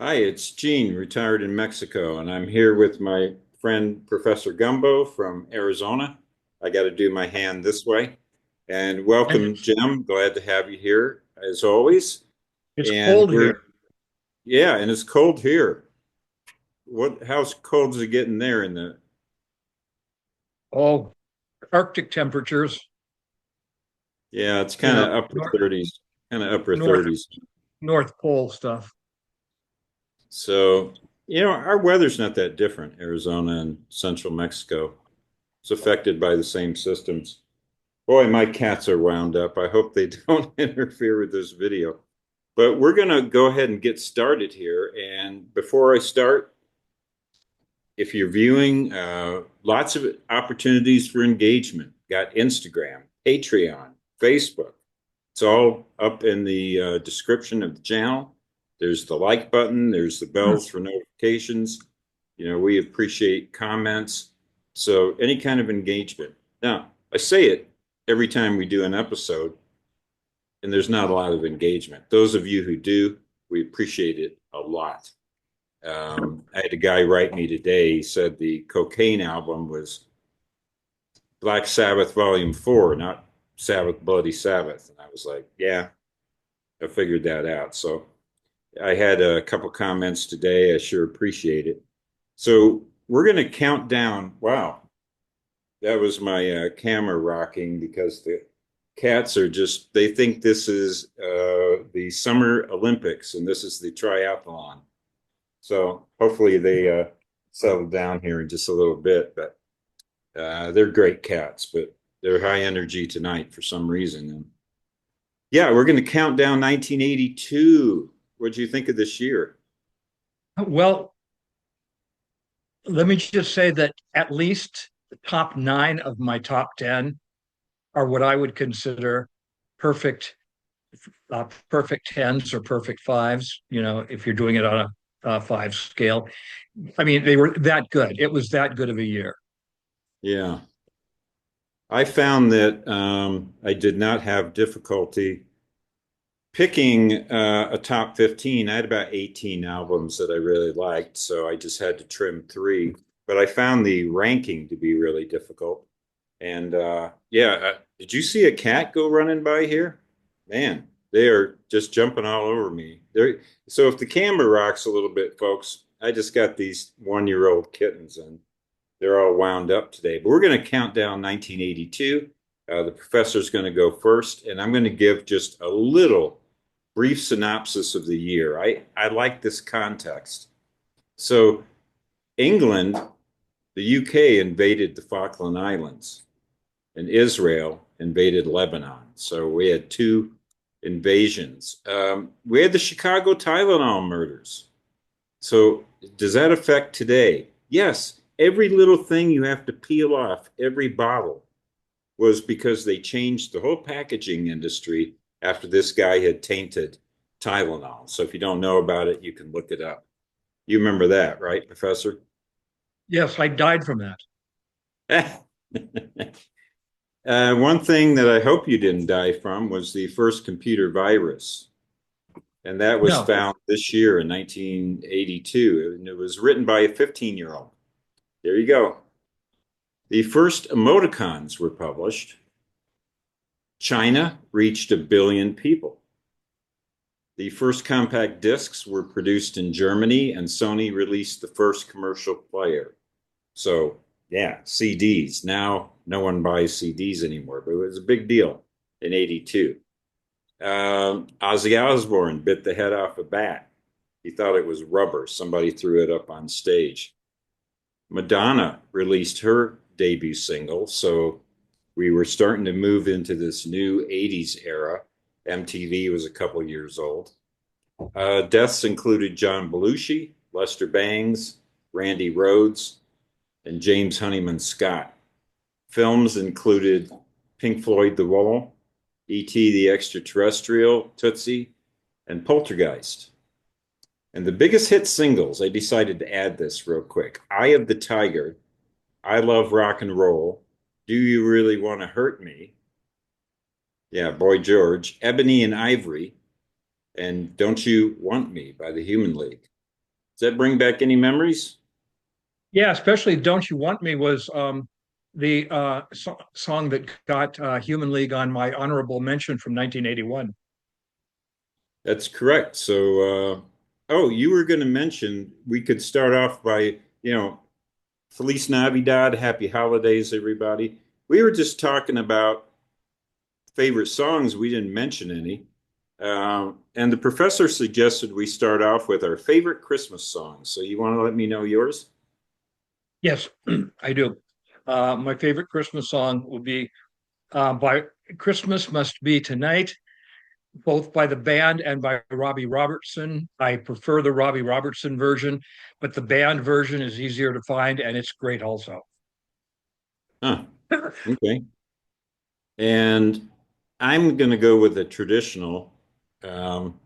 Hi, it's Gene, retired in Mexico, and I'm here with my friend Professor Gumbo from Arizona. I got to do my hand this way. And And welcome, Jim. Glad to have you here as always. it's And cold here. yeah, and it's cold here. How's cold is it getting there in the, All Arctic temperatures, yeah, it's you kind know, of upper 30s, kind of upper north 30s. North Pole stuff. So, our weather's not that different, Arizona and central Mexico. It's affected by the same systems. Boy, my cats are wound up. I hope they don't interfere with this video. But we're going to go ahead and get started here. And before I start, if you're viewing, lots of opportunities for engagement. Got Instagram, Patreon, Facebook. It's all up in the description of the channel. There's the like button, there's the bells for notifications. We appreciate comments. So any kind of engagement. Now, I say it every time we do an episode, and there's not a lot of engagement. Those of you who do, we appreciate it a lot. I had a guy write me today. He said the Cocaine album was Black Sabbath Volume 4, not Sabbath Bloody Sabbath. And I was like, yeah, I figured that out. So I had a couple comments today. I sure appreciate it. So we're going to count down. Wow, that was my camera rocking because the cats are just, they think this is the Summer Olympics and this is the triathlon. So hopefully they settle down here in just a little bit. But they're great cats, but they're high energy tonight for some reason. And yeah, we're going to count down 1982. What do you think of this year? Well, let me just say that at least the top nine of my top 10 are what I would consider perfect, perfect tens or perfect fives, if you're doing it on a five scale. I mean, they were that good. It was that good of a year. Yeah, I found that I did not have difficulty picking a top 15. I had about 18 albums that I really liked, so I just had to trim three. But I found the ranking to be really difficult. And yeah, did you see a cat go running by here? Man, they are just jumping all over me. So if the camera rocks a little bit, folks, I just got these 1-year-old kittens and they're all wound up today. But we're going to count down 1982. The professor's going to go first, and I'm going to give just a little brief synopsis of the year. I like this context. So England, the UK invaded the Falkland Islands, and Israel invaded Lebanon. So we had two invasions. We had the Chicago Tylenol murders. So does that affect today? Yes. Every little thing you have to peel off, every bottle, was because they changed the whole packaging industry after this guy had tainted Tylenol. So if you don't know about it, you can look it up. You remember that, right, Professor? Yes, I died from that. One thing that I hope you didn't die from was the first computer virus. And that was No. found this year in 1982. And it was written by a 15-year-old. There you go. The first emoticons were published. China reached 1 billion people. The first compact discs were produced in Germany, and Sony released the first commercial player. So, yeah, CDs. Now, no one buys CDs anymore, but it was a big deal in 82. Ozzy Osbourne bit the head off a bat. He thought it was rubber. Somebody threw it up on stage. Madonna released her debut single, so we were starting to move into this new 80s era. MTV was a couple years old. Deaths included John Belushi, Lester Bangs, Randy Rhoads, and James Honeyman Scott. Films included Pink Floyd The Wall, E.T. the Extraterrestrial, Tootsie, and Poltergeist. And the biggest hit singles, I decided to add this real quick. Eye of the Tiger, I Love Rock and Roll, Do You Really Want to Hurt Me? Yeah, Boy George, Ebony and Ivory, and Don't You Want Me by the Human League. Does that bring back any memories? Yeah, especially "Don't You Want Me" was the song that got Human League on my honorable mention from 1981. That's correct. Oh, you were going to mention we could start off by, Feliz Navidad, Happy Holidays, everybody. We were just talking about favorite songs. We didn't mention any. And the professor suggested we start off with our favorite Christmas songs. So you want to let me know yours? Yes, I do. My favorite Christmas song would be by "Christmas Must Be Tonight," both by the band and by Robbie Robertson. I prefer the Robbie Robertson version, but the band version is easier to find and it's great also. Huh, okay. And I'm going to go with a traditional. Um,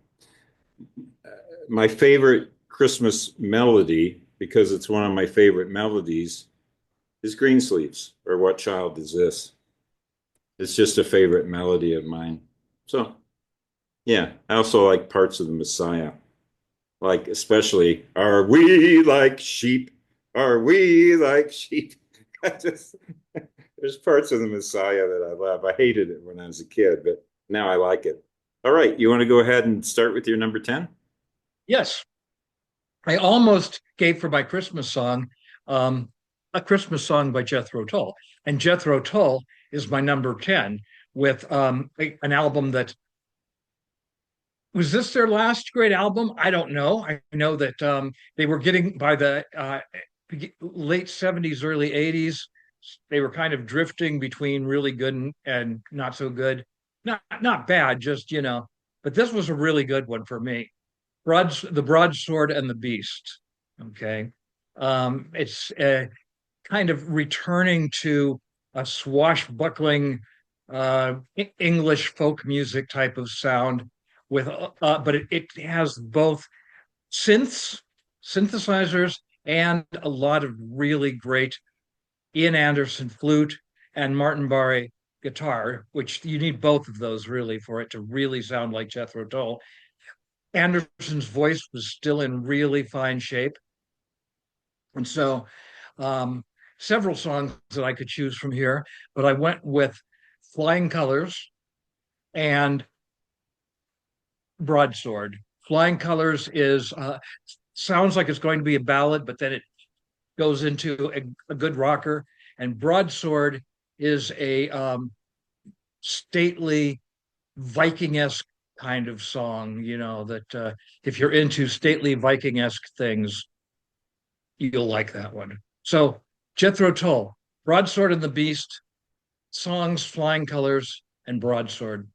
my favorite Christmas melody, because it's one of my favorite melodies, is Greensleeves or What Child Is This? It's just a favorite melody of mine. So, yeah, I also like parts of the Messiah, like especially "Are we like sheep? Are we like sheep?" I just there's parts of the Messiah that I love. I hated it when I was a kid, but now I like it. All right, you want to go ahead and start with your number 10? Yes, I almost gave for my Christmas song um, a Christmas song by Jethro Tull. And Jethro Tull is my number 10 with an album that was this their last great album? I don't know. I know that they were getting by the late 70s, early 80s. They were kind of drifting between really good and not so good. Not bad, just But this was a really good one for me. The Broadsword and the Beast. Okay, it's kind of returning to a swashbuckling English folk music type of sound but it has both synths, synthesizers, and a lot of really great Ian Anderson flute and Martin Barre guitar, which you need both of those really for it to really sound like Jethro Tull. Anderson's voice was still in really fine shape. And so um, several songs that I could choose from here, but I went with Flying Colors and Broadsword. Flying Colors is sounds like it's going to be a ballad, but then it goes into a good rocker. And Broadsword is a stately Viking-esque kind of song, that if you're into stately Viking-esque things, you'll like that one. So Jethro Tull, Broadsword and the Beast, songs, Flying Colors, and Broadsword.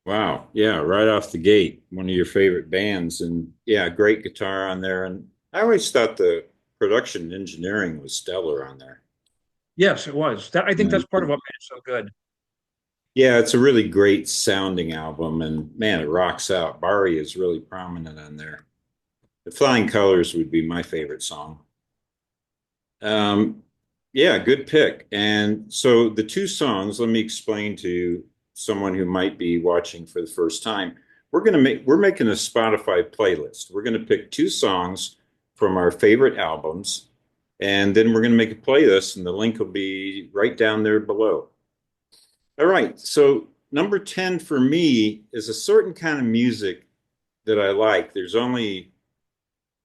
Wow. Yeah, right off the gate, one of your favorite bands. And yeah, great guitar on there. And I always thought the production engineering was stellar on there. Yes, it was. I think Yeah, that's part of what made it so good. yeah, it's a really great sounding album. And man, it rocks out. Barry is really prominent on there. The Flying Colors would be my favorite song. Um, yeah, good pick. And so the two songs, let me explain to someone who might be watching for the first time. We're making a Spotify playlist. We're going to pick two songs from our favorite albums, and then we're going to make a playlist, and the link will be right down there below. All right. So number 10 for me is a certain kind of music that I like. There's only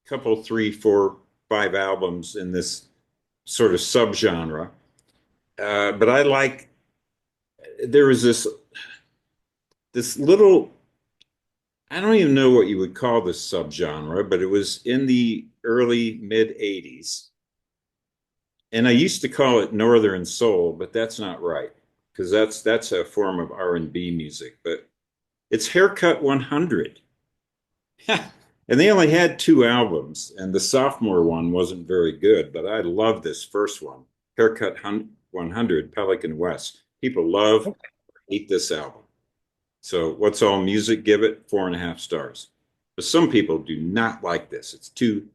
a couple, three, four, five albums in this sort of subgenre. But I like there was this little I don't even know what you would call this subgenre, but it was in the early mid 80s. And I used to call it Northern Soul, but that's not right because that's a form of R&B music, but it's Haircut 100. And they only had two albums, and the sophomore one wasn't very good, but I love this first one, Haircut 100, Pelican West. People love, hate this album. So, what's all music? Give it 4.5 stars. But some people do not like this. It's too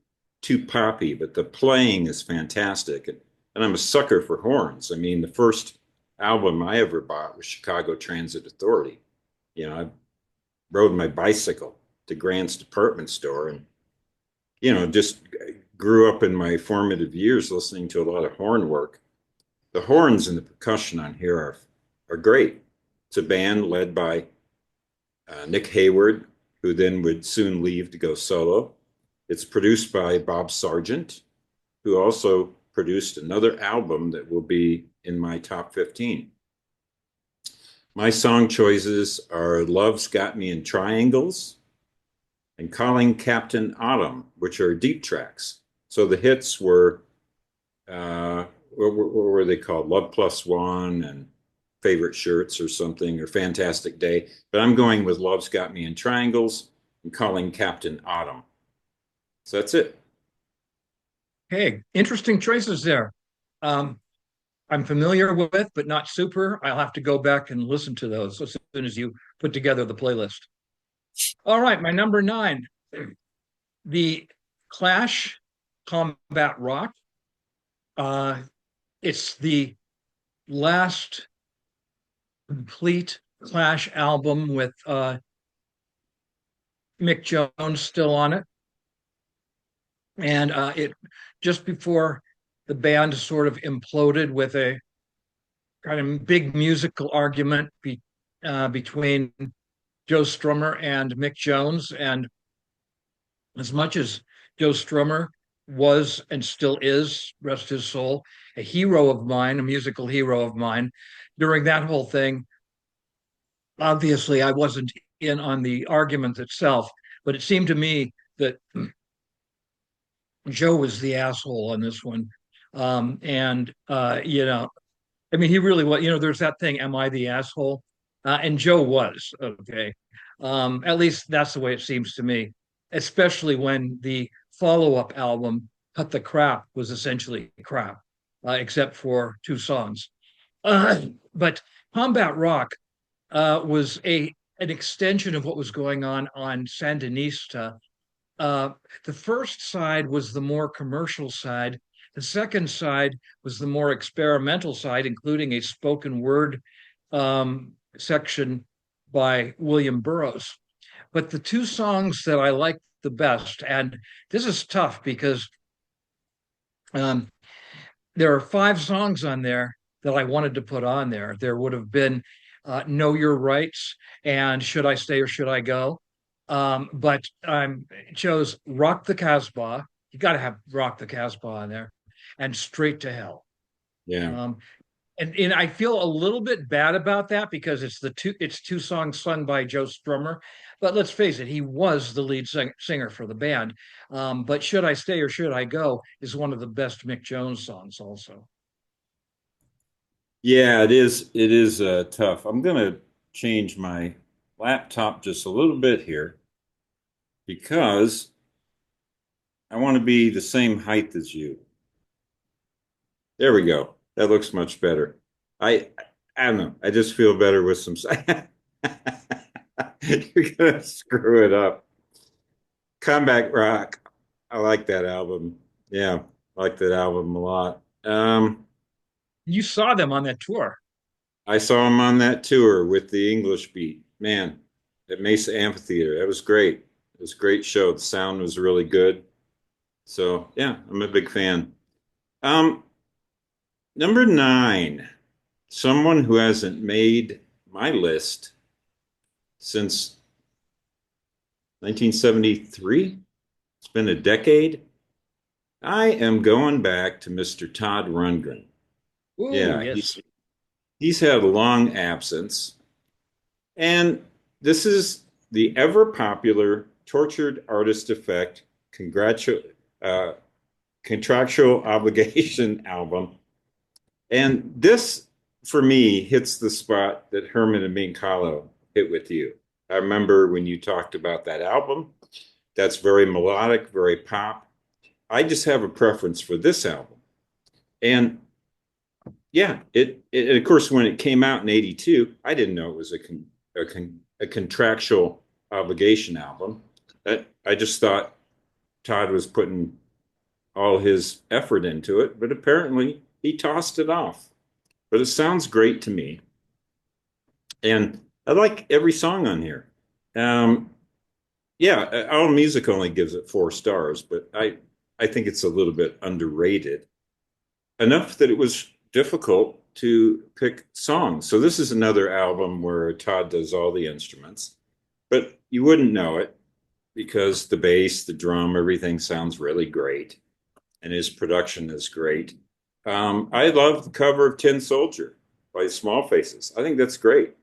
poppy, but the playing is fantastic. And I'm a sucker for horns. I mean, the first album I ever bought was Chicago Transit Authority. I rode my bicycle to Grant's department store and just grew up in my formative years listening to a lot of horn work. The horns and the percussion on here are great. It's a band led by Nick Hayward, who then would soon leave to go solo. It's produced by Bob Sargent, who also produced another album that will be in my top 15. My song choices are Love's Got Me in Triangles and Calling Captain Autumn, which are deep tracks. So the hits were, what were they called? Love Plus One and Favorite Shirts or something, or Fantastic Day. But I'm going with Love's Got Me in Triangles and Calling Captain Autumn. So that's it. Hey, interesting choices there. Um, I'm familiar with, but not super. I'll have to go back and listen to those as soon as you put together the playlist. All right, my number nine, the Clash Combat Rock. Uh, it's the last complete Clash album with Mick Jones still on it, and it just before the band sort of imploded with a kind of big musical argument between Joe Strummer and Mick Jones. And as much as Joe Strummer was and still is, rest his soul, a hero of mine, a musical hero of mine, during that whole thing, obviously I wasn't in on the argument itself, but it seemed to me that Joe was the asshole on this one. I mean, he really was. There's that thing, "Am I the asshole?" And Joe was okay. At least that's the way it seems to me. Especially when the follow-up album, "Cut the Crap," was essentially crap, except for two songs. But Combat Rock was a an extension of what was going on Sandinista. uh, the first side was the more commercial side. The second side was the more experimental side, including a spoken word section by William Burroughs. But the two songs that I like the best, and this is tough because um, there are five songs on there that I wanted to put on there. There would have been "Know Your Rights" and "Should I Stay or Should I Go?" But I chose "Rock the Casbah." You got to have "Rock the Casbah" on there, and "Straight to Hell." Yeah. Um, and I feel a little bit bad about that because it's two songs sung by Joe Strummer. But let's face it, he was the lead singer for the band. But "Should I Stay or Should I Go" is one of the best Mick Jones songs, also. Yeah, it is. It is tough. I'm going to change my laptop just a little bit here because I want to be the same height as you. There we go. That looks much better. I I don't know. I just feel better with some. You're gonna screw it up. Comeback Rock. I like that album. Yeah, I like that album a lot. You saw them on that tour. I saw him on that tour with the English Beat. Man, at Mesa Amphitheater. That was great. It was a great show. The sound was really good. So yeah, I'm a big fan. Um, Number nine, someone who hasn't made my list since 1973. It's been a decade. I am going back to Mr. Todd Rundgren. Ooh, Yeah, yes. he's had a long absence, and this is the ever popular tortured artist effect uh, contractual obligation album. And this, for me, hits the spot that Herman and Minkalo hit with you. I remember when you talked about that album. That's very melodic, very pop. I just have a preference for this album. And yeah, of course, when it came out in '82, I didn't know it was a contractual obligation album. I just thought Todd was putting all his effort into it, but apparently he tossed it off. But it sounds great to me. And I like every song on here. Um, Yeah, All Music only gives it 4 stars, but I think it's a little bit underrated. Enough that it was difficult to pick songs. So this is another album where Todd does all the instruments, but you wouldn't know it because the bass, the drum, everything sounds really great, and his production is great. I love the cover of Tin Soldier by Small Faces. I think that's great.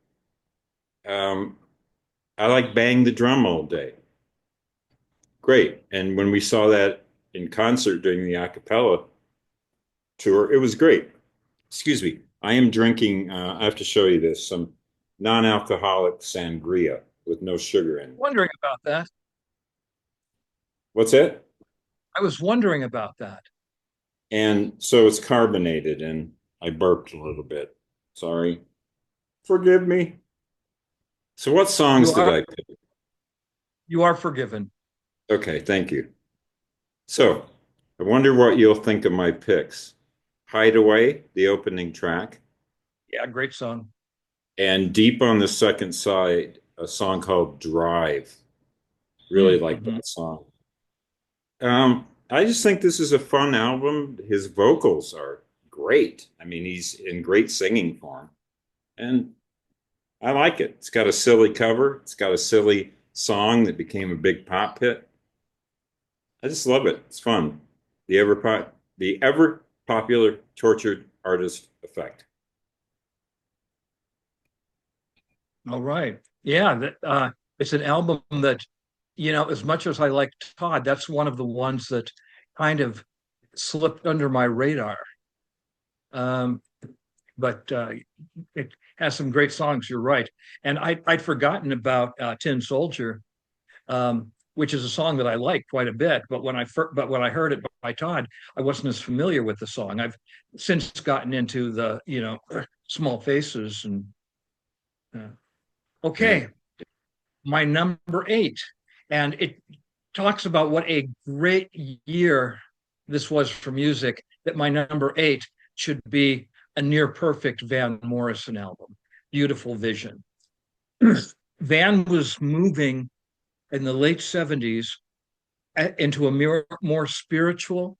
Um, I like Bang the Drum All Day. Great. And when we saw that in concert during the a cappella tour, it was great. Excuse me. I am drinking, I have to show you this, some non-alcoholic sangria with no sugar in it. Wondering about that. What's that? I was wondering about that. And so it's carbonated, and I burped a little bit. Sorry. Forgive me. So what songs You did are I pick? you are forgiven. Okay, thank you. So I wonder what you'll think of my picks. Hideaway, the opening track, Yeah, great song. and deep on the second side, a song called Drive. Really like Mhm. that song. I just think this is a fun album. His vocals are great. I mean, he's in great singing form, and I like it. It's got a silly cover. It's got a silly song that became a big pop hit. I just love it. It's fun. The ever popular tortured artist effect. All right. Yeah, it's an album that, as much as I like Todd, that's one of the ones that kind of slipped under my radar. Um, but it has some great songs. You're right, and I'd forgotten about Tin Soldier, which is a song that I like quite a bit. But when I heard it by Todd, I wasn't as familiar with the song. I've since gotten into the Small Faces and uh, Yeah. okay, my number eight, and it talks about what a great year this was for music. That my number eight should be a near perfect Van Morrison album, Beautiful Vision. Van was moving in the late 70s into a more spiritual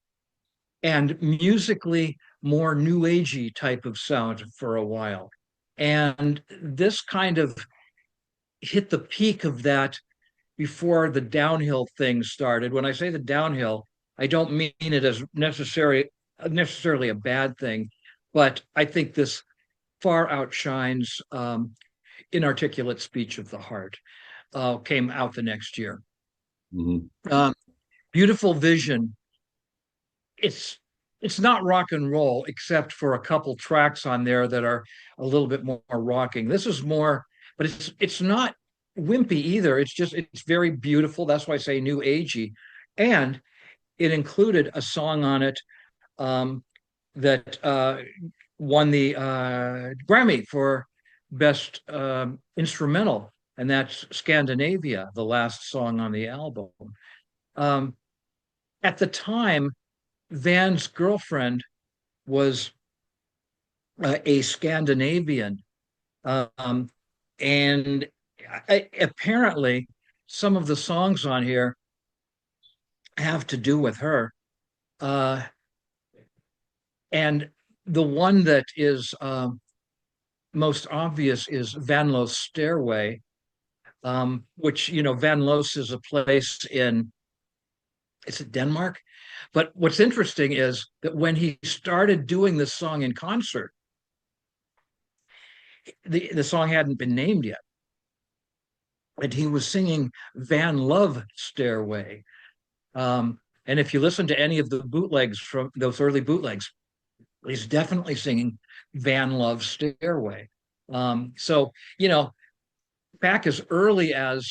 and musically more new agey type of sound for a while. And this kind of hit the peak of that before the downhill thing started. When I say the downhill, I don't mean it as necessarily a bad thing, but I think this far outshines Inarticulate Speech of the Heart, came out the next year. Mhm. Um, Beautiful Vision. It's it's not rock and roll except for a couple tracks on there that are a little bit more rocking. This is more, but it's not wimpy either. It's very beautiful. That's why I say new agey, and it included a song on it um, that won the Grammy for best instrumental, and that's Scandinavia, the last song on the album. Um, at the time, Van's girlfriend was a Scandinavian, um, and apparently some of the songs on here have to do with her. Uh, and the one that is most obvious is Van Lo's Stairway, which, Van Loos is a place is it Denmark? But what's interesting is that when he started doing this song in concert, the song hadn't been named yet. And he was singing Van Love Stairway. And if you listen to any of the bootlegs from those early bootlegs, he's definitely singing Van Love Stairway. So, back as early as,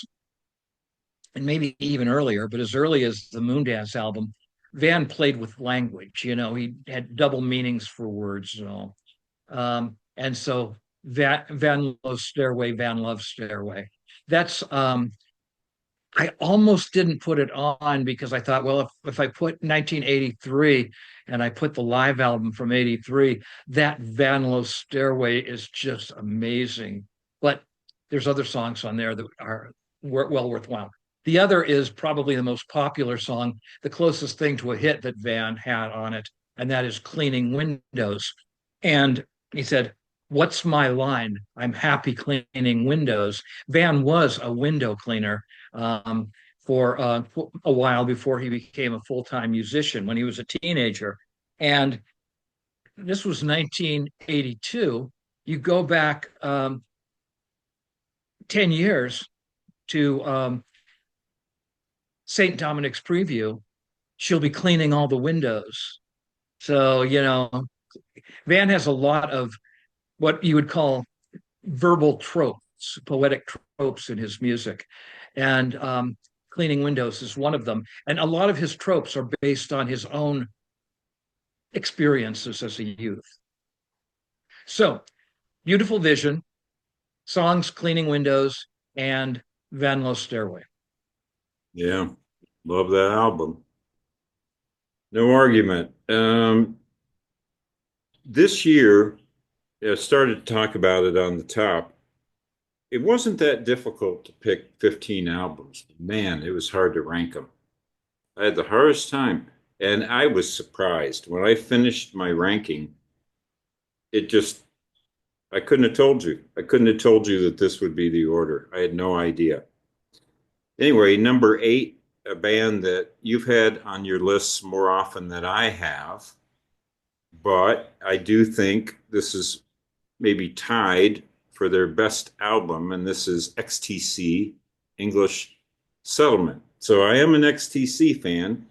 and maybe even earlier, but as early as the Moondance album, Van played with language. He had double meanings for words and all. And so Van Love Stairway, Van Love Stairway. That's I almost didn't put it on because I thought, well, if I put 1983 and I put the live album from 83, that Van Loo Stairway is just amazing. But there's other songs on there that are well worthwhile. The other is probably the most popular song, the closest thing to a hit that Van had on it, and that is Cleaning Windows. And he said, "What's my line? I'm happy cleaning windows." Van was a window cleaner for a while before he became a full-time musician when he was a teenager. And this was 1982. You go back 10 years to St. Dominic's preview, she'll be cleaning all the windows. So, Van has a lot of what you would call verbal tropes, poetic tropes in his music. And cleaning windows is one of them. And a lot of his tropes are based on his own experiences as a youth. So, Beautiful Vision, songs Cleaning Windows, and Van Low Stairway. Yeah, love that album. No argument. This year, I started to talk about it on the top. It wasn't that difficult to pick 15 albums. Man, it was hard to rank them. I had the hardest time. And I was surprised. When I finished my ranking, it just, I couldn't have told you. I couldn't have told you that this would be the order. I had no idea. Anyway, number eight, a band that you've had on your lists more often than I have, but I do think this is maybe tied for their best album, and this is XTC, English Settlement. So I am an XTC fan.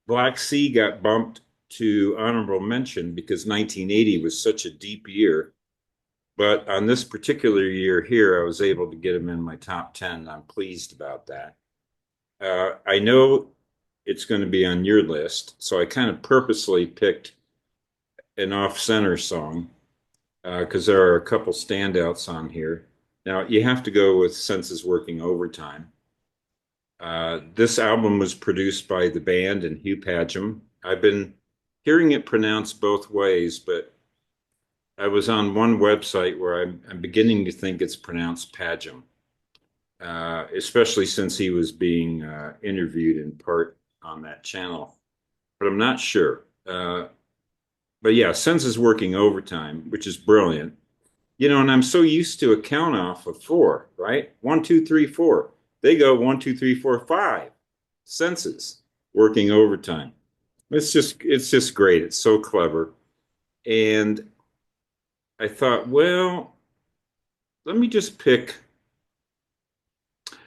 Black Sea got bumped to honorable mention because 1980 was such a deep year. But on this particular year here, I was able to get him in my top 10. I'm pleased about that. I know it's going to be on your list, so I kind of purposely picked an off-center song because there are a couple standouts on here. Now, you have to go with Senses Working Overtime. This album was produced by the band and Hugh Padgham. I've been hearing it pronounced both ways, but I was on one website where I'm beginning to think it's pronounced Padgham, especially since he was being interviewed in part on that channel. But I'm not sure. But yeah, Senses Working Overtime, which is brilliant. And I'm so used to a count off of four, right? One, two, three, four. They go one, two, three, four, five. Senses Working Overtime. It's just great. It's so clever. And I thought, well, let me just pick.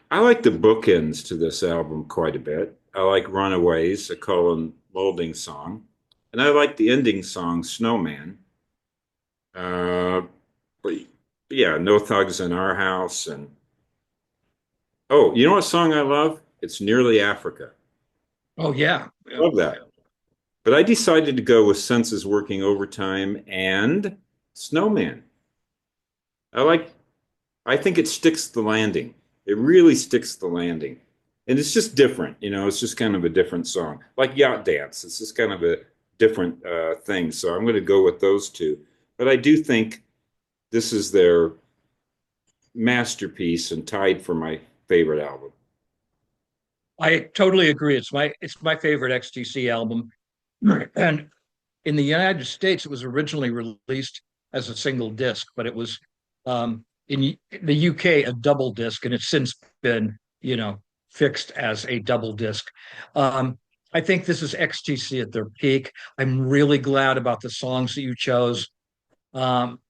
I like the bookends to this album quite a bit. I like Runaways, a Cullen Moulding song. And I like the ending song, Snowman. Uh, but yeah, No Thugs in Our House. And oh, you know what song I love? It's Nearly Africa. Oh, yeah. Love that. But I decided to go with Senses Working Overtime and Snowman. I like, I think it sticks the landing. It really sticks the landing. And it's just different, it's just kind of a different song. Like Yacht Dance. It's just kind of a different thing. So I'm going to go with those two. But I do think this is their masterpiece and tied for my favorite album. I totally agree. It's my favorite XTC album. And in the United States, it was originally released as a single disc, but it was in the UK a double disc, and it's since been, fixed as a double disc. Um, I think this is XTC at their peak. I'm really glad about the songs that you chose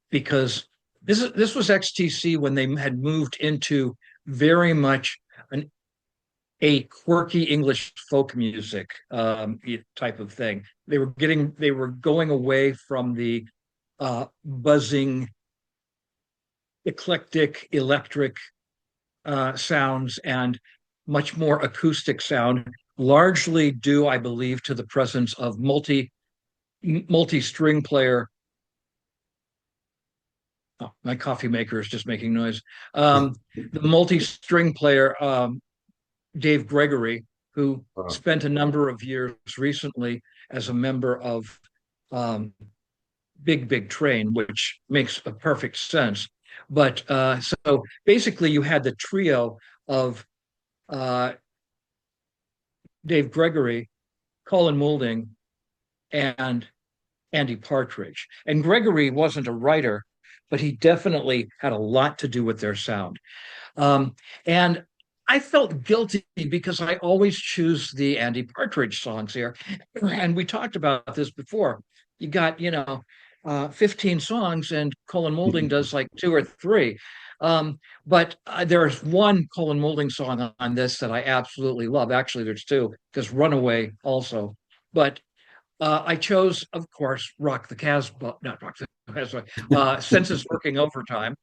because this was XTC when they had moved into very much an a quirky English folk music type of thing. They were going away from the buzzing, eclectic, electric sounds and much more acoustic sound, largely due, I believe, to the presence of multi string player. Oh, my coffee maker is just making noise. The multi string player Dave Gregory, who Uh, spent a number of years recently as a member of um, Big Train, which makes a perfect sense. But so basically, you had the trio of uh, Dave Gregory, Colin Moulding, and Andy Partridge. And Gregory wasn't a writer, but he definitely had a lot to do with their sound. And I felt guilty because I always choose the Andy Partridge songs here. And we talked about this before. You got, 15 songs, and Colin Moulding does like two or three. But there's one Colin Moulding song on this that I absolutely love. Actually, there's two, because Runaway also. But I chose, of course, Rock the Casbah, not Rock the Casbah, Census Working Overtime.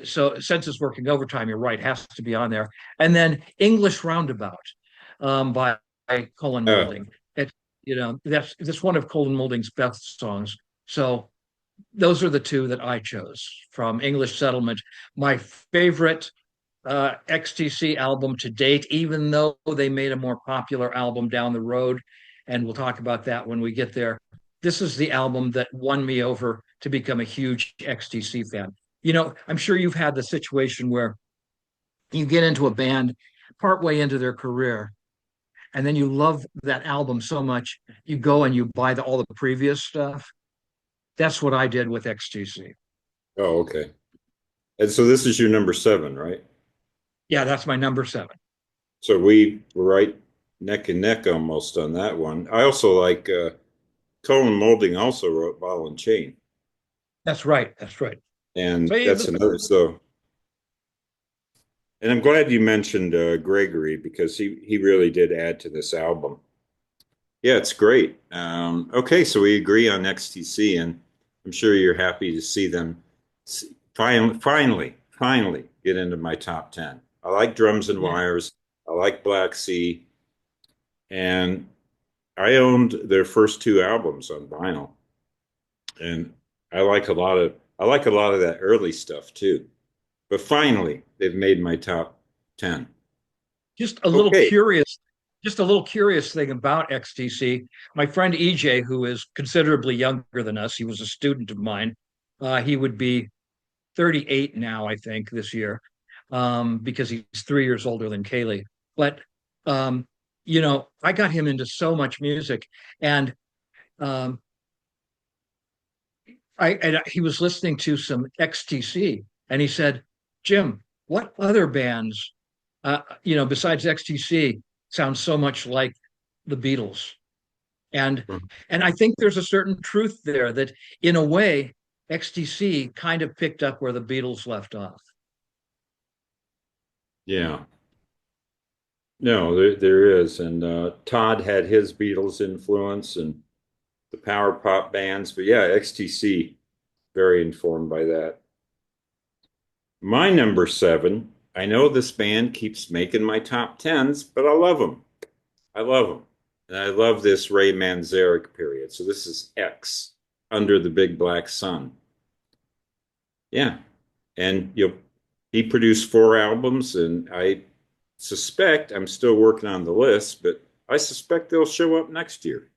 So Census Working Overtime, you're right, has to be on there. And then English Roundabout by Colin Oh, Moulding. It, that's one of Colin Moulding's best songs. So those are the two that I chose from English Settlement. My favorite XTC album to date, even though they made a more popular album down the road. And we'll talk about that when we get there. This is the album that won me over to become a huge XTC fan. I'm sure you've had the situation where you get into a band partway into their career, and then you love that album so much, you go and you buy all the previous stuff. That's what I did with XTC. oh, okay. And so this is your number seven, right? Yeah, that's my number seven. So we were right neck and neck almost on that one. I also like Colin Moulding also wrote Ball and Chain, That's right. That's right. and So that's another. So, and I'm glad you mentioned Gregory because he really did add to this album. Yeah, it's great. Okay, so we agree on XTC, and I'm sure you're happy to see them finally get into my top 10. I like Drums and yeah, Wires. I like Black Sea, and I owned their first two albums on vinyl, and I like a lot of that early stuff too. But finally, they've made my top 10. just a little Okay. curious, just a little curious thing about XTC. My friend EJ, who is considerably younger than us, he was a student of mine. He would be 38 now, I think, this year, because he's 3 years older than Kaylee. But I got him into so much music, and um, he was listening to some XTC, and he said, "Jim, what other bands, besides XTC, sound so much like the Beatles?" And and I think there's a certain truth there that, in a way, XTC kind of picked up where the Beatles left off. Yeah. No, there is. And Todd had his Beatles influence and the power pop bands. But yeah, XTC, very informed by that. My number seven, I know this band keeps making my top tens, but I love them. I love them. And I love this Ray Manzarek period. So this is X, Under the Big Black Sun. Yeah. And he produced four albums, and I suspect I'm still working on the list, but I suspect they'll show up next year.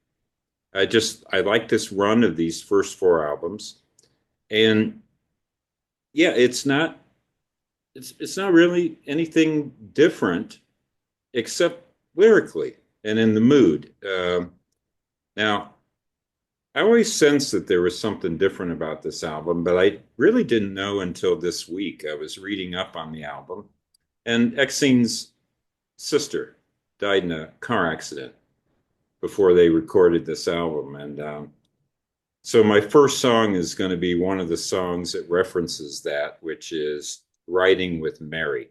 I like this run of these first four albums. And yeah, it's not really anything different except lyrically and in the mood. Now, I always sensed that there was something different about this album, but I really didn't know until this week. I was reading up on the album, and Exene's sister died in a car accident before they recorded this album. And so my first song is going to be one of the songs that references that, which is Riding with Mary.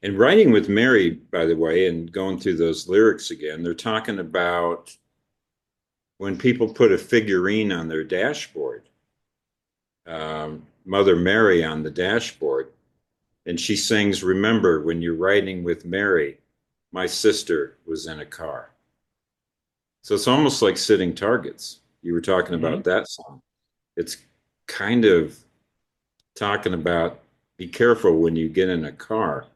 And Riding with Mary, by the way, and going through those lyrics again, they're talking about when people put a figurine on their dashboard, Mother Mary on the dashboard, and she sings, "Remember when you're riding with Mary, my sister was in a car." So it's almost like Sitting Targets. You were talking Mm-hmm. about that song. It's kind of talking about be careful when you get in a car.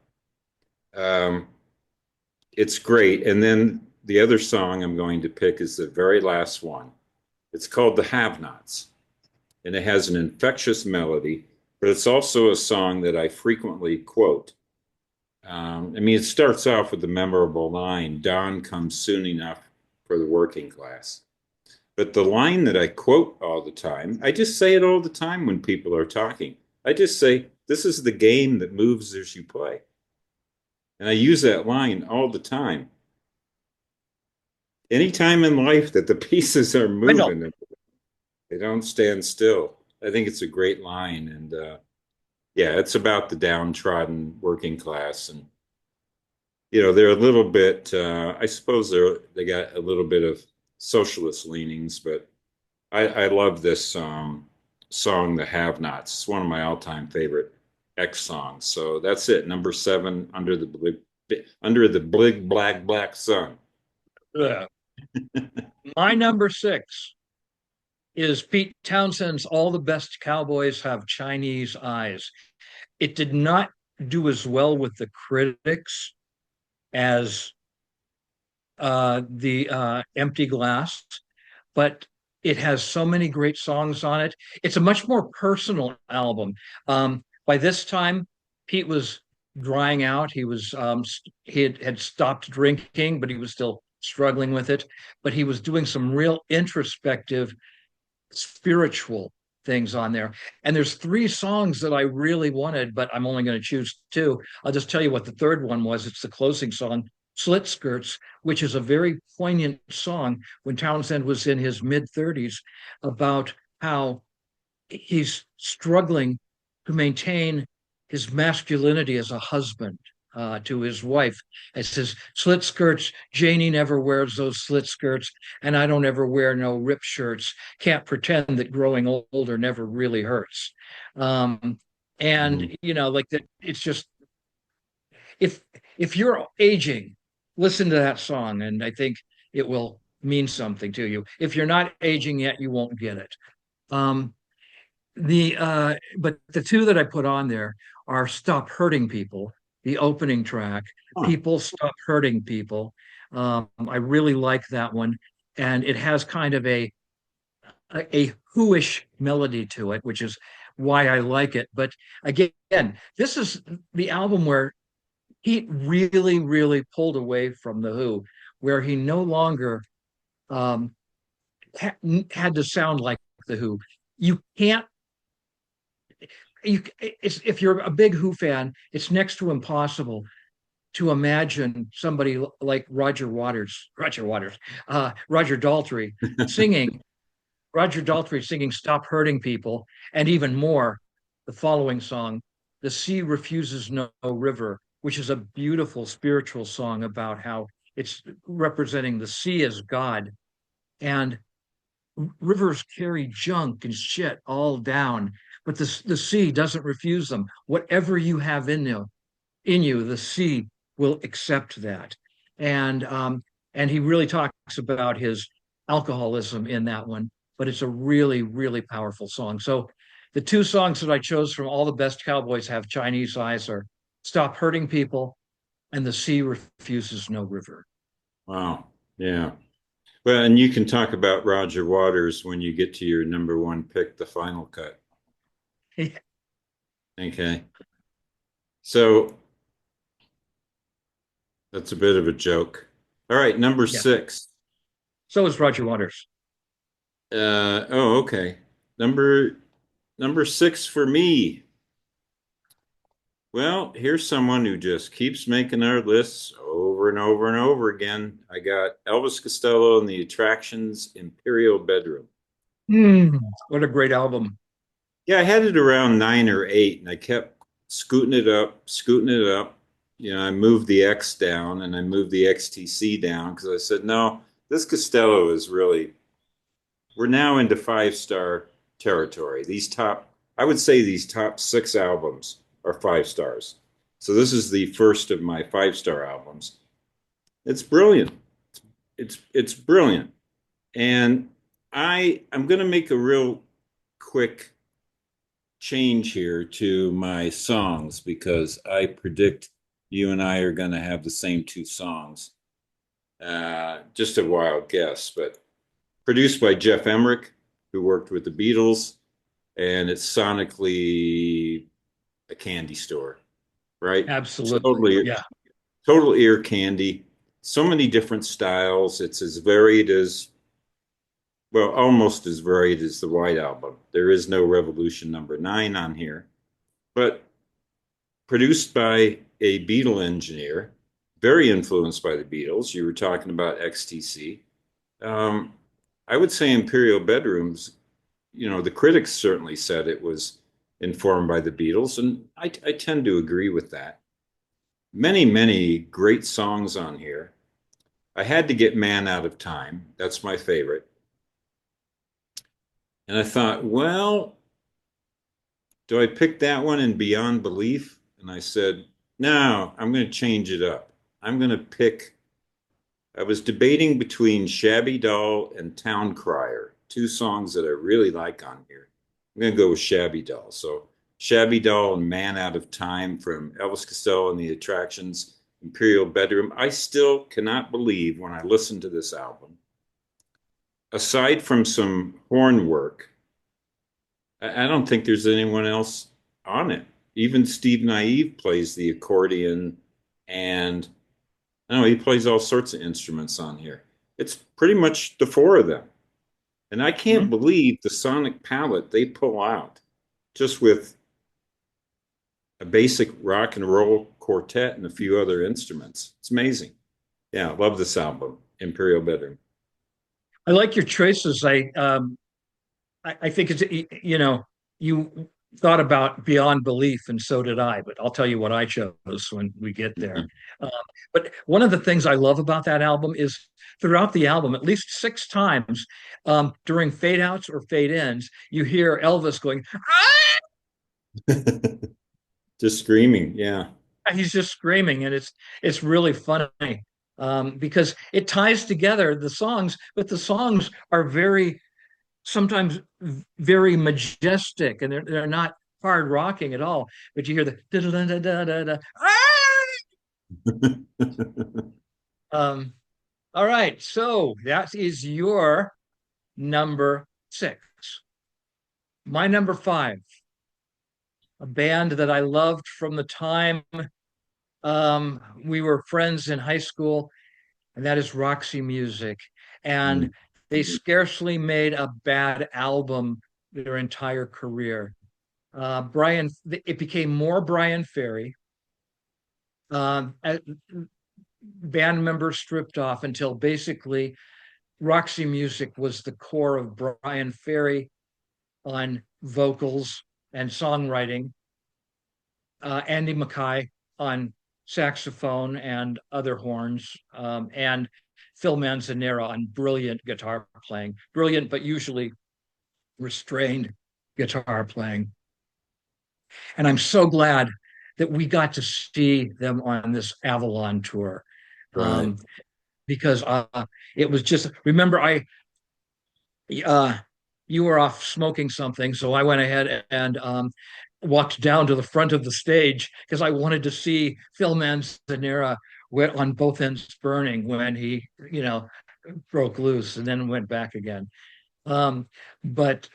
Um, it's great. And then the other song I'm going to pick is the very last one. It's called The Have Nots, and it has an infectious melody, but it's also a song that I frequently quote. I mean, it starts off with the memorable line, "Dawn comes soon enough for the working class." But the line that I quote all the time, I just say it all the time when people are talking. I just say, "This is the game that moves as you play." And I use that line all the time. Anytime in life that the pieces are I know. moving, they don't stand still. I think it's a great line. And yeah, it's about the downtrodden working class. And, they're a little bit, I suppose they got a little bit of socialist leanings, but I love this song, "The Have Nots." It's one of my all-time favorite X songs. So that's it. Number seven, under the big black black sun. Yeah. My number six is Pete Townshend's All the Best Cowboys Have Chinese Eyes. It did not do as well with the critics as the Empty Glass, but it has so many great songs on it. It's a much more personal album. By this time, Pete was drying out. He had stopped drinking, but he was still struggling with it. But he was doing some real introspective spiritual things on there. And there's three songs that I really wanted, but I'm only going to choose two. I'll just tell you what the third one was. It's the closing song, Slit Skirts, which is a very poignant song when Townsend was in his mid 30s about how he's struggling to maintain his masculinity as a husband to his wife. It says, "Slit skirts, Janie never wears those slit skirts, and I don't ever wear no rip shirts. Can't pretend that growing older never really hurts." And Mhm. like that, it's just if if you're aging, listen to that song, and I think it will mean something to you. If you're not aging yet, you won't get it. Um, but the two that I put on there are Stop Hurting People, the opening track. Huh. People Stop Hurting People. I really like that one. And it has kind of a whoish melody to it, which is why I like it. But again, this is the album where he really, really pulled away from the Who, where he no longer um, had to sound like the Who. You can't if you're a big Who fan, it's next to impossible to imagine somebody like Roger Daltrey singing, "Stop Hurting People," and even more, the following song, "The Sea Refuses No River," which is a beautiful spiritual song about how it's representing the sea as God. And rivers carry junk and shit all down, but the sea doesn't refuse them. Whatever you have in you, the sea will accept that. And and he really talks about his alcoholism in that one, but it's a really, really powerful song. So the two songs that I chose from All the Best Cowboys Have Chinese Eyes are "Stop Hurting People" and "The Sea Refuses No River." Wow. Yeah. Well, and you can talk about Roger Waters when you get to your number one pick, the final cut. Okay. So that's a bit of a joke. All right, number Yeah. six. So is Roger Waters. Oh, okay. Number number six for me. Well, here's someone who just keeps making our lists over and over and over again. I got Elvis Costello and the Attractions Imperial Bedroom. What a great album. Yeah, I had it around nine or eight, and I kept scooting it up, scooting it up. I moved the X down and I moved the XTC down because I said, no, this Costello is really, we're now into five-star territory. I would say these top six albums are five stars. So this is the first of my five-star albums. It's brilliant. It's brilliant. And I'm going to make a real quick change here to my songs because I predict you and I are going to have the same two songs. Just a wild guess, but produced by Jeff Emmerich, who worked with the Beatles, and it's sonically a candy store. right? Absolutely. Totally, Yeah. total ear candy. So many different styles. It's as varied as, well, almost as varied as the White Album. There is no Revolution #9 on here, but produced by a Beatle engineer, very influenced by the Beatles. You were talking about XTC. Um, I would say Imperial Bedrooms, the critics certainly said it was informed by the Beatles, and I tend to agree with that. Many, many great songs on here. I had to get Man Out of Time. That's my favorite. And I thought, well, do I pick that one in Beyond Belief? And I said, no, I'm going to change it up. I'm going to pick, I was debating between Shabby Doll and Town Crier, two songs that I really like on here. I'm going to go with Shabby Doll. So, Shabby Doll and Man Out of Time from Elvis Costello and the Attractions, Imperial Bedroom. I still cannot believe when I listen to this album, aside from some horn work, I don't think there's anyone else on it. Even Steve Naive plays the accordion, and I don't know, he plays all sorts of instruments on here. It's pretty much the four of them. And I can't Mhm. believe the sonic palette they pull out just with a basic rock and roll quartet and a few other instruments. It's amazing. Yeah, I love this album, Imperial Bedroom. I like your choices. I think it's you thought about beyond belief, and so did I. But I'll tell you what I chose when we get there. Mhm. Um, but one of the things I love about that album is throughout the album, at least six times during fade outs or fade ins, you hear Elvis going. Just screaming. Yeah, He's just screaming, and it's really funny because it ties together the songs, but the songs are very sometimes very majestic, and they're not hard rocking at all. But you hear the da da da da da da. Um, all right, so that is your number six. My number five, a band that I loved from the time we were friends in high school, and that is Roxy Music. And they scarcely made a bad album their entire career. Brian, it became more Brian Ferry. Um, Band members stripped off until basically Roxy Music was the core of Brian Ferry on vocals and songwriting, Andy Mackay on saxophone and other horns, and Phil Manzanera on brilliant guitar playing, brilliant but usually restrained guitar playing. And I'm so glad that we got to see them on this Avalon tour, right. um, because it was just, remember, uh, you were off smoking something, so I went ahead and walked down to the front of the stage because I wanted to see Phil Manzanera on both ends burning when he, broke loose and then went back again. But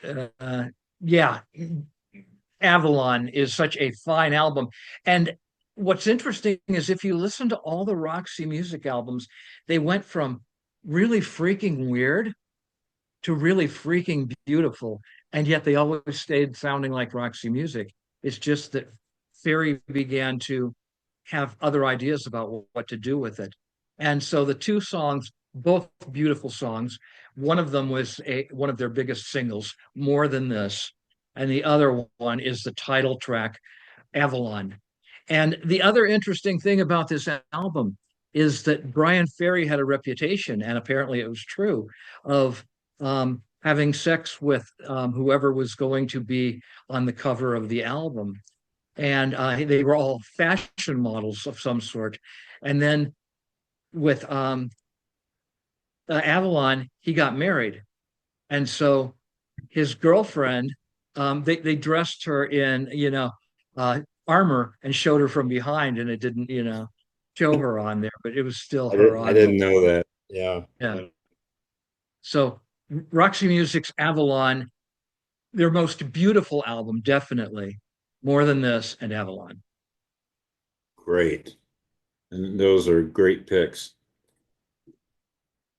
yeah, Avalon is such a fine album. And what's interesting is if you listen to all the Roxy Music albums, they went from really freaking weird to really freaking beautiful. And yet they always stayed sounding like Roxy Music. It's just that Ferry began to have other ideas about what to do with it. And so the two songs, both beautiful songs, one of them was one of their biggest singles, More Than This. And the other one is the title track, Avalon. And the other interesting thing about this album is that Brian Ferry had a reputation, and apparently it was true, of having sex with whoever was going to be on the cover of the album. And they were all fashion models of some sort. And then with Avalon, he got married. And so his girlfriend, they dressed her in, uh, armor and showed her from behind, and it didn't, show her on there, but it was still her I on there. didn't know that. Yeah. Yeah. So Roxy Music's Avalon, their most beautiful album, definitely. More Than This and Avalon. Great. And those are great picks.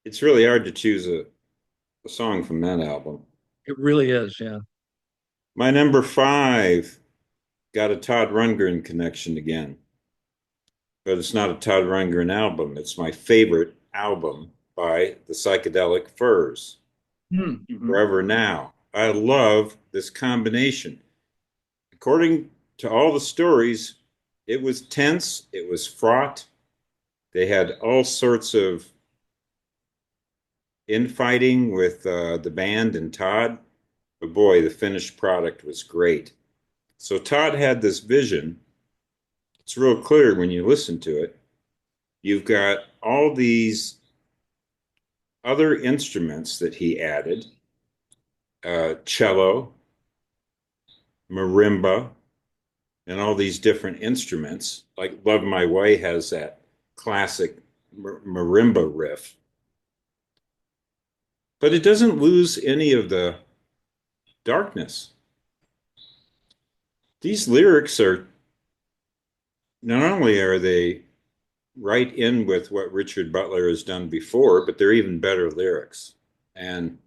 It's really hard to choose a song from that album. It really is, yeah. My number five got a Todd Rundgren connection again, but it's not a Todd Rundgren album. It's my favorite album by the Psychedelic Furs, Mm-hmm. Forever Now. I love this combination. According to all the stories, it was tense, it was fraught. They had all sorts of infighting with the band and Todd, but boy, the finished product was great. So Todd had this vision. It's real clear when you listen to it. You've got all these other instruments that he added, cello, marimba, and all these different instruments. Like Love My Way has that classic marimba riff, but it doesn't lose any of the darkness. These lyrics are not only are they right in with what Richard Butler has done before, but they're even better lyrics. And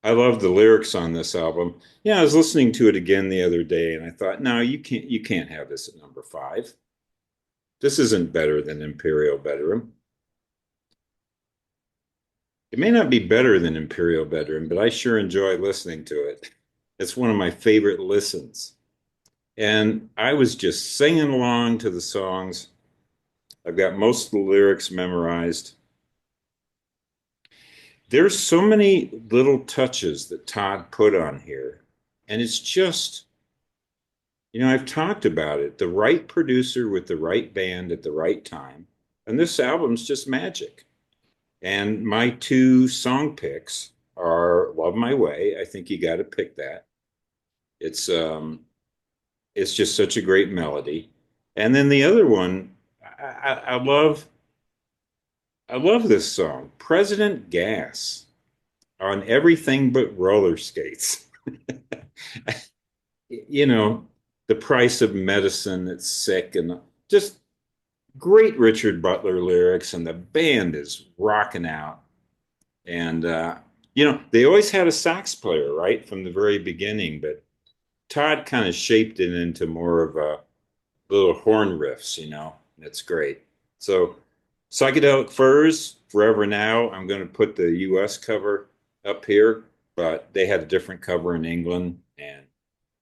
I love the lyrics on this album. Yeah, I was listening to it again the other day and I thought, no, you can't have this at number five. This isn't better than Imperial Bedroom. It may not be better than Imperial Bedroom, but I sure enjoy listening to it. It's one of my favorite listens. And I was just singing along to the songs. I've got most of the lyrics memorized. There's so many little touches that Todd put on here. And it's just, I've talked about it. The right producer with the right band at the right time. And this album's just magic. And my two song picks are Love My Way. I think you got to pick that. It's um it's just such a great melody. And then the other one, I love this song, President Gas on Everything But Roller Skates. you know, the price of medicine that's sick and just great Richard Butler lyrics, and the band is rocking out. And they always had a sax player, right, from the very beginning, but Todd kind of shaped it into more of a little horn riffs. It's great. So Psychedelic Furs, Forever Now. I'm going to put the US cover up here, but they had a different cover in England.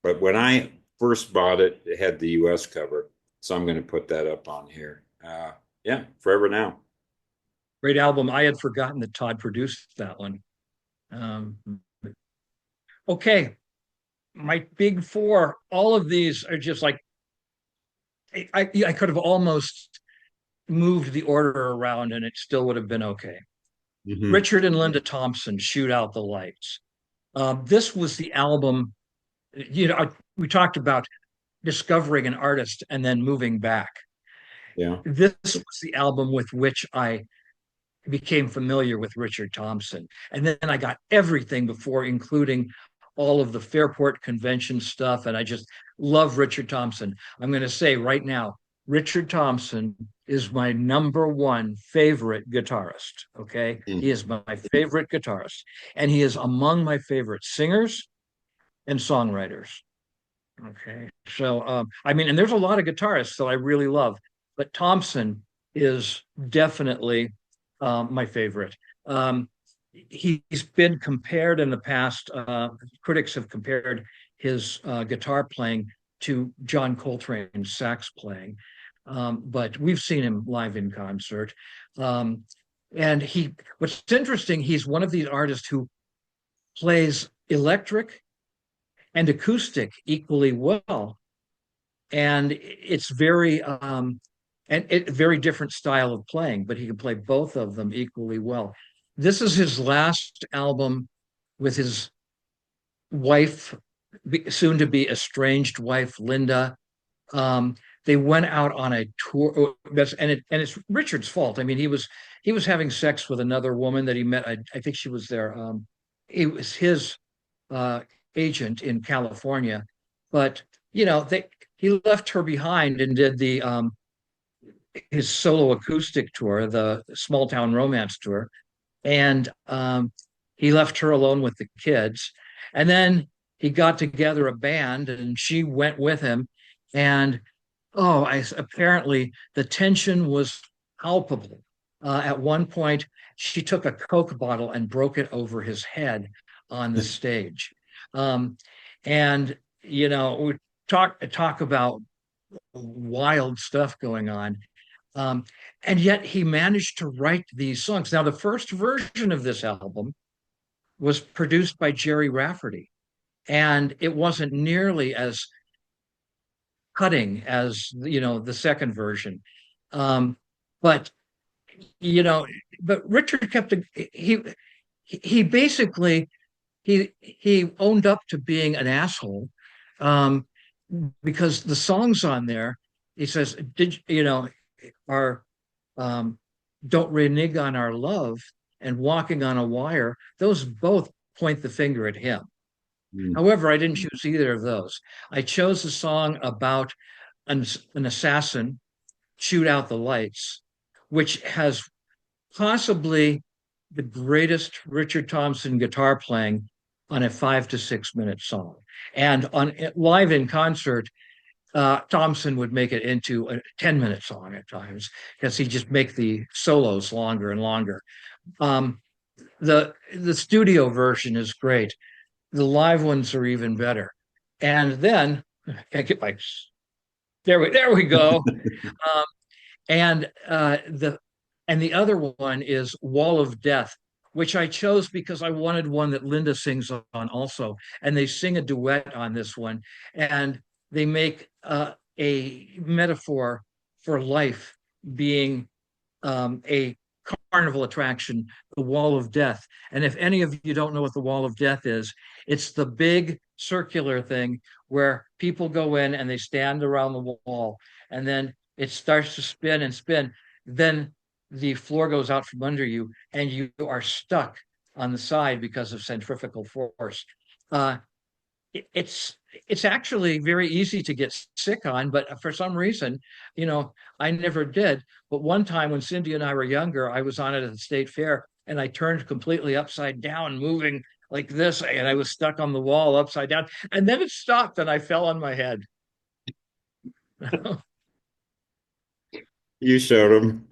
But when I first bought it, it had the US cover. So I'm going to put that up on here. Yeah, Forever Now. Great album. I had forgotten that Todd produced that one. Um, okay, my big four. All of these are just like I could have almost moved the order around, and it still would have been okay. Hmm. Richard and Linda Thompson, Shoot Out the Lights. This was the album. We talked about discovering an artist and then moving back. Yeah. This was the album with which I became familiar with Richard Thompson. And then I got everything before, including all of the Fairport Convention stuff. And I just love Richard Thompson. I'm going to say right now, Richard Thompson is my number one favorite guitarist. Okay. He Mm. is my favorite guitarist. And he is among my favorite singers and songwriters. Okay. So, I mean, and there's a lot of guitarists that I really love, but Thompson is definitely my favorite. Um, he's been compared in the past, critics have compared his guitar playing to John Coltrane's sax playing, but we've seen him live in concert. Um, and what's interesting, he's one of these artists who plays electric and acoustic equally well. And it's very different style of playing, but he can play both of them equally well. This is his last album with his wife, soon to be estranged wife, Linda. Um, they went out on a tour, and it's Richard's fault. I mean, he was having sex with another woman that he met. I think she was there. It was his uh, agent in California, but they he left her behind and did the his solo acoustic tour, the Small Town Romance tour, and he left her alone with the kids. And then he got together a band, and she went with him. And apparently the tension was palpable. At one point, she took a Coke bottle and broke it over his head on the stage. Um, and we talk about wild stuff going on. Um, and yet he managed to write these songs. Now, the first version of this album was produced by Jerry Rafferty, and it wasn't nearly as cutting as the second version. Um, but you know, but Richard kept he basically he owned up to being an asshole, um, because the songs on there, he says, did are um, don't renege on our love and walking on a wire. Those both point the finger at him. Mm. However, I didn't choose either of those. I chose a song about an assassin shoot out the lights, which has possibly the greatest Richard Thompson guitar playing on a 5 to 6 minute song. And on live in concert, Thompson would make it into a 10-minute song at times because he just make the solos longer and longer. Um, the studio version is great. The live ones are even better. And then I can't get my there we go. Um, and the other one is Wall of Death, which I chose because I wanted one that Linda sings on also, and they sing a duet on this one, and they make a metaphor for life being a carnival attraction, the Wall of Death. And if any of you don't know what the Wall of Death is, it's the big circular thing where people go in and they stand around the wall, and then it starts to spin and spin. Then the floor goes out from under you, and you are stuck on the side because of centrifugal force. Uh, it's actually very easy to get sick on, but for some reason, I never did. But one time when Cindy and I were younger, I was on it at the state fair, and I turned completely upside down, moving like this, and I was stuck on the wall upside down. And then it stopped, and I fell on my head. You showed him.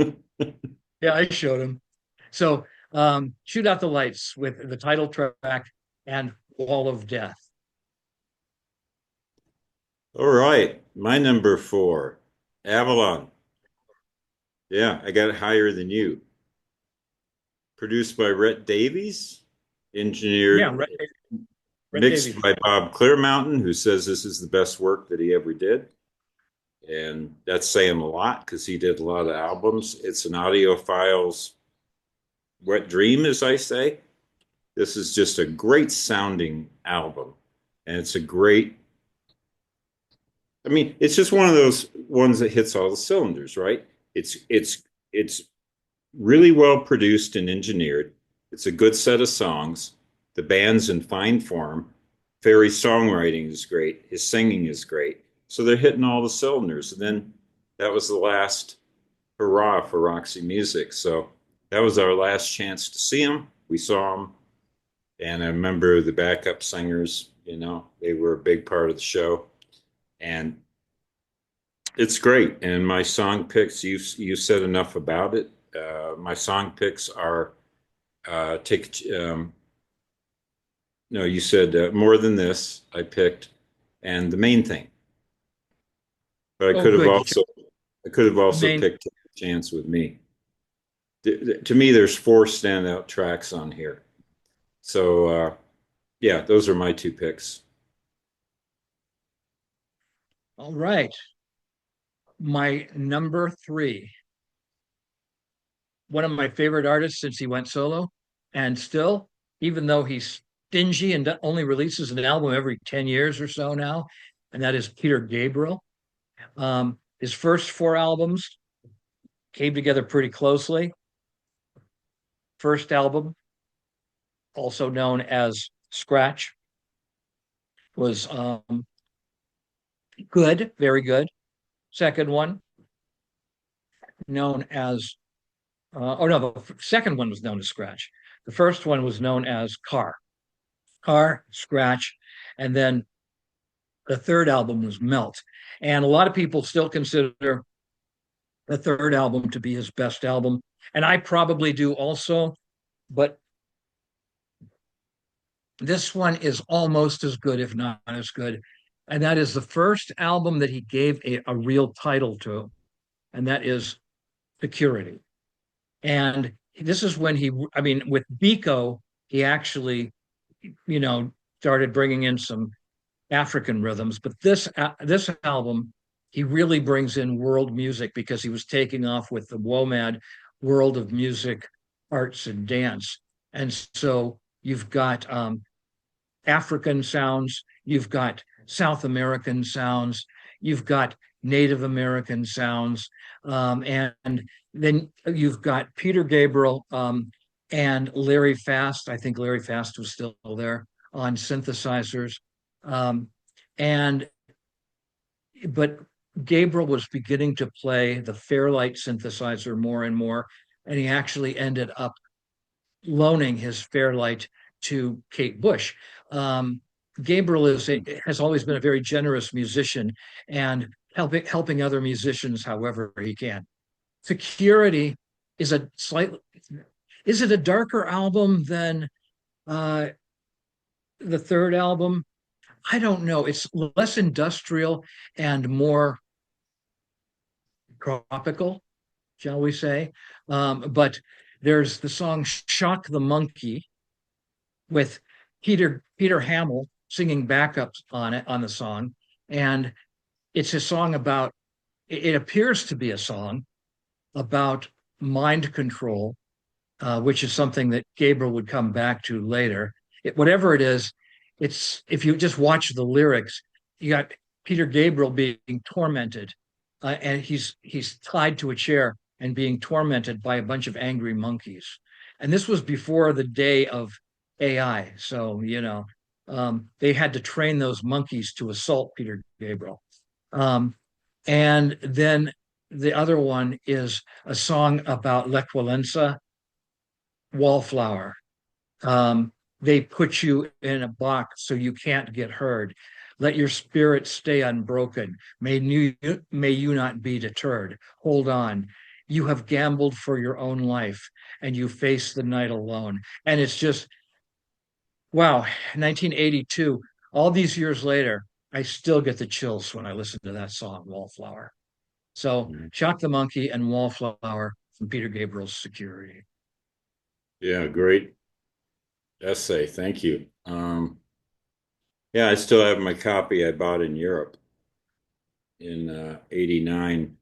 Yeah, I showed him. So, shoot out the lights with the title track and Wall of Death. All right. My number four, Avalon. Yeah, I got it higher than you. Produced by Rhett Davies, Yeah, engineered, Rhett mixed Davies. by Bob Clearmountain, who says this is the best work that he ever did. And that's saying a lot because he did a lot of albums. It's an audiophile's wet dream, as I say. This is just a great sounding album. And it's a great, I mean, it's just one of those ones that hits all the cylinders, right? It's really well produced and engineered. It's a good set of songs. The band's in fine form. Ferry's songwriting is great. His singing is great. So they're hitting all the cylinders. And then that was the last hurrah for Roxy Music. So that was our last chance to see him. We saw him. And I remember the backup singers, they were a big part of the show. And it's great. And my song picks, you said enough about it. My song picks are take no, you said More Than This. I picked, and The Main Thing. But Oh, good. You chose I could have the also main. picked Take a Chance with Me. To me, there's four standout tracks on here. So yeah, those are my two picks. All right. My number three, one of my favorite artists since he went solo, and still, even though he's stingy and only releases an album every 10 years or so now, and that is Peter Gabriel. His first four albums came together pretty closely. First album, also known as Scratch, was Good, very good. Second one, known as, oh no, the second one was known as Scratch. The first one was known as Car, Scratch, and then the third album was Melt. And a lot of people still consider the third album to be his best album. And I probably do also, but this one is almost as good, if not as good. And that is the first album that he gave a real title to, and that is Security. And this is when he, I mean, with Biko, he actually, you know, started bringing in some African rhythms. But this album, he really brings in world music because he was taking off with the WOMAD World of Music, Arts and Dance. And so you've got African sounds, you've got South American sounds, you've got Native American sounds, and then you've got Peter Gabriel and Larry Fast. I think Larry Fast was still there on synthesizers. Um, and but Gabriel was beginning to play the Fairlight synthesizer more and more, and he actually ended up loaning his Fairlight to Kate Bush. Um, Gabriel has always been a very generous musician and helping other musicians however he can. Security is a slightly is it a darker album than uh, the third album? I don't know. It's less industrial and more tropical, shall we say? But there's the song "Shock the Monkey" with Peter Hamill singing backups on it on the song, and it's a song about. It appears to be a song about mind control, which is something that Gabriel would come back to later. Whatever it is, it's if you just watch the lyrics, you got Peter Gabriel being tormented, and he's tied to a chair and being tormented by a bunch of angry monkeys. And this was before the day of AI, so they had to train those monkeys to assault Peter Gabriel. Um, and then the other one is a song about L'Equivalenza, Wallflower. They put you in a box so you can't get heard. Let your spirit stay unbroken. May you not be deterred. Hold on. You have gambled for your own life and you face the night alone. And it's just, wow, 1982, all these years later, I still get the chills when I listen to that song, Wallflower. So, Shock the Monkey and Wallflower from Peter Gabriel's Security. Yeah, great essay. Thank you. Yeah, I still have my copy I bought in Europe in '89,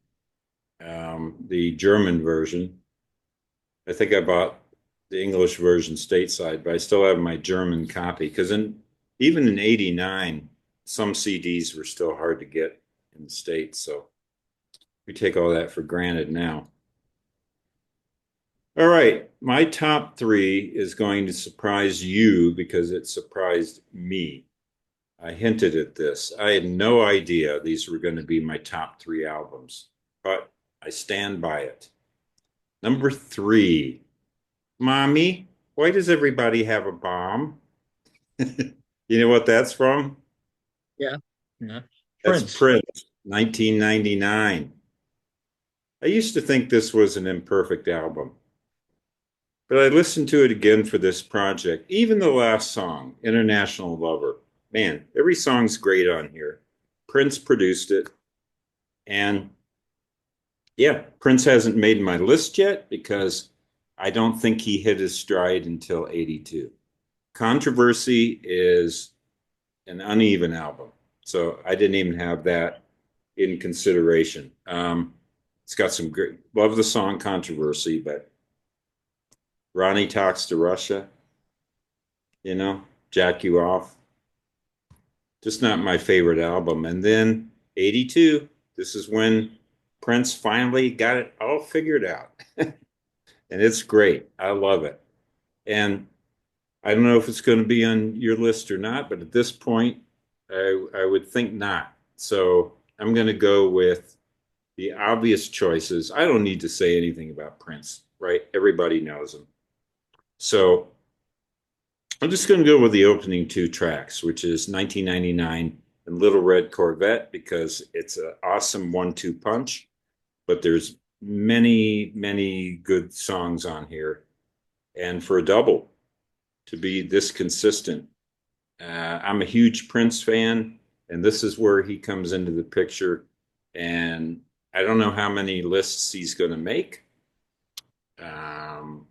the German version. I think I bought the English version stateside, but I still have my German copy because even in '89, some CDs were still hard to get in the States. So we take all that for granted now. All right, my top three is going to surprise you because it surprised me. I hinted at this. I had no idea these were going to be my top three albums, but I stand by it. Number three, Mommy, why does everybody have a bomb? You know what that's from? Yeah. Yeah. That's Prince. Prince, 1999. I used to think this was an imperfect album, but I listened to it again for this project. Even the last song, International Lover. Man, every song's great on here. Prince produced it. And yeah, Prince hasn't made my list yet because I don't think he hit his stride until '82. Controversy is an uneven album. So I didn't even have that in consideration. It's got some great, love the song Controversy, but Ronnie Talks to Russia, Jack You Off. Just not my favorite album. And then '82, this is when Prince finally got it all figured out. And it's great. I love it. And I don't know if it's going to be on your list or not, but at this point, I would think not. So I'm going to go with the obvious choices. I don't need to say anything about Prince, right? Everybody knows him. So I'm just going to go with the opening two tracks, which is 1999 and Little Red Corvette, because it's an awesome 1-2 punch, but there's many, many good songs on here. And for a double to be this consistent, I'm a huge Prince fan, and this is where he comes into the picture. And I don't know how many lists he's going to make, um,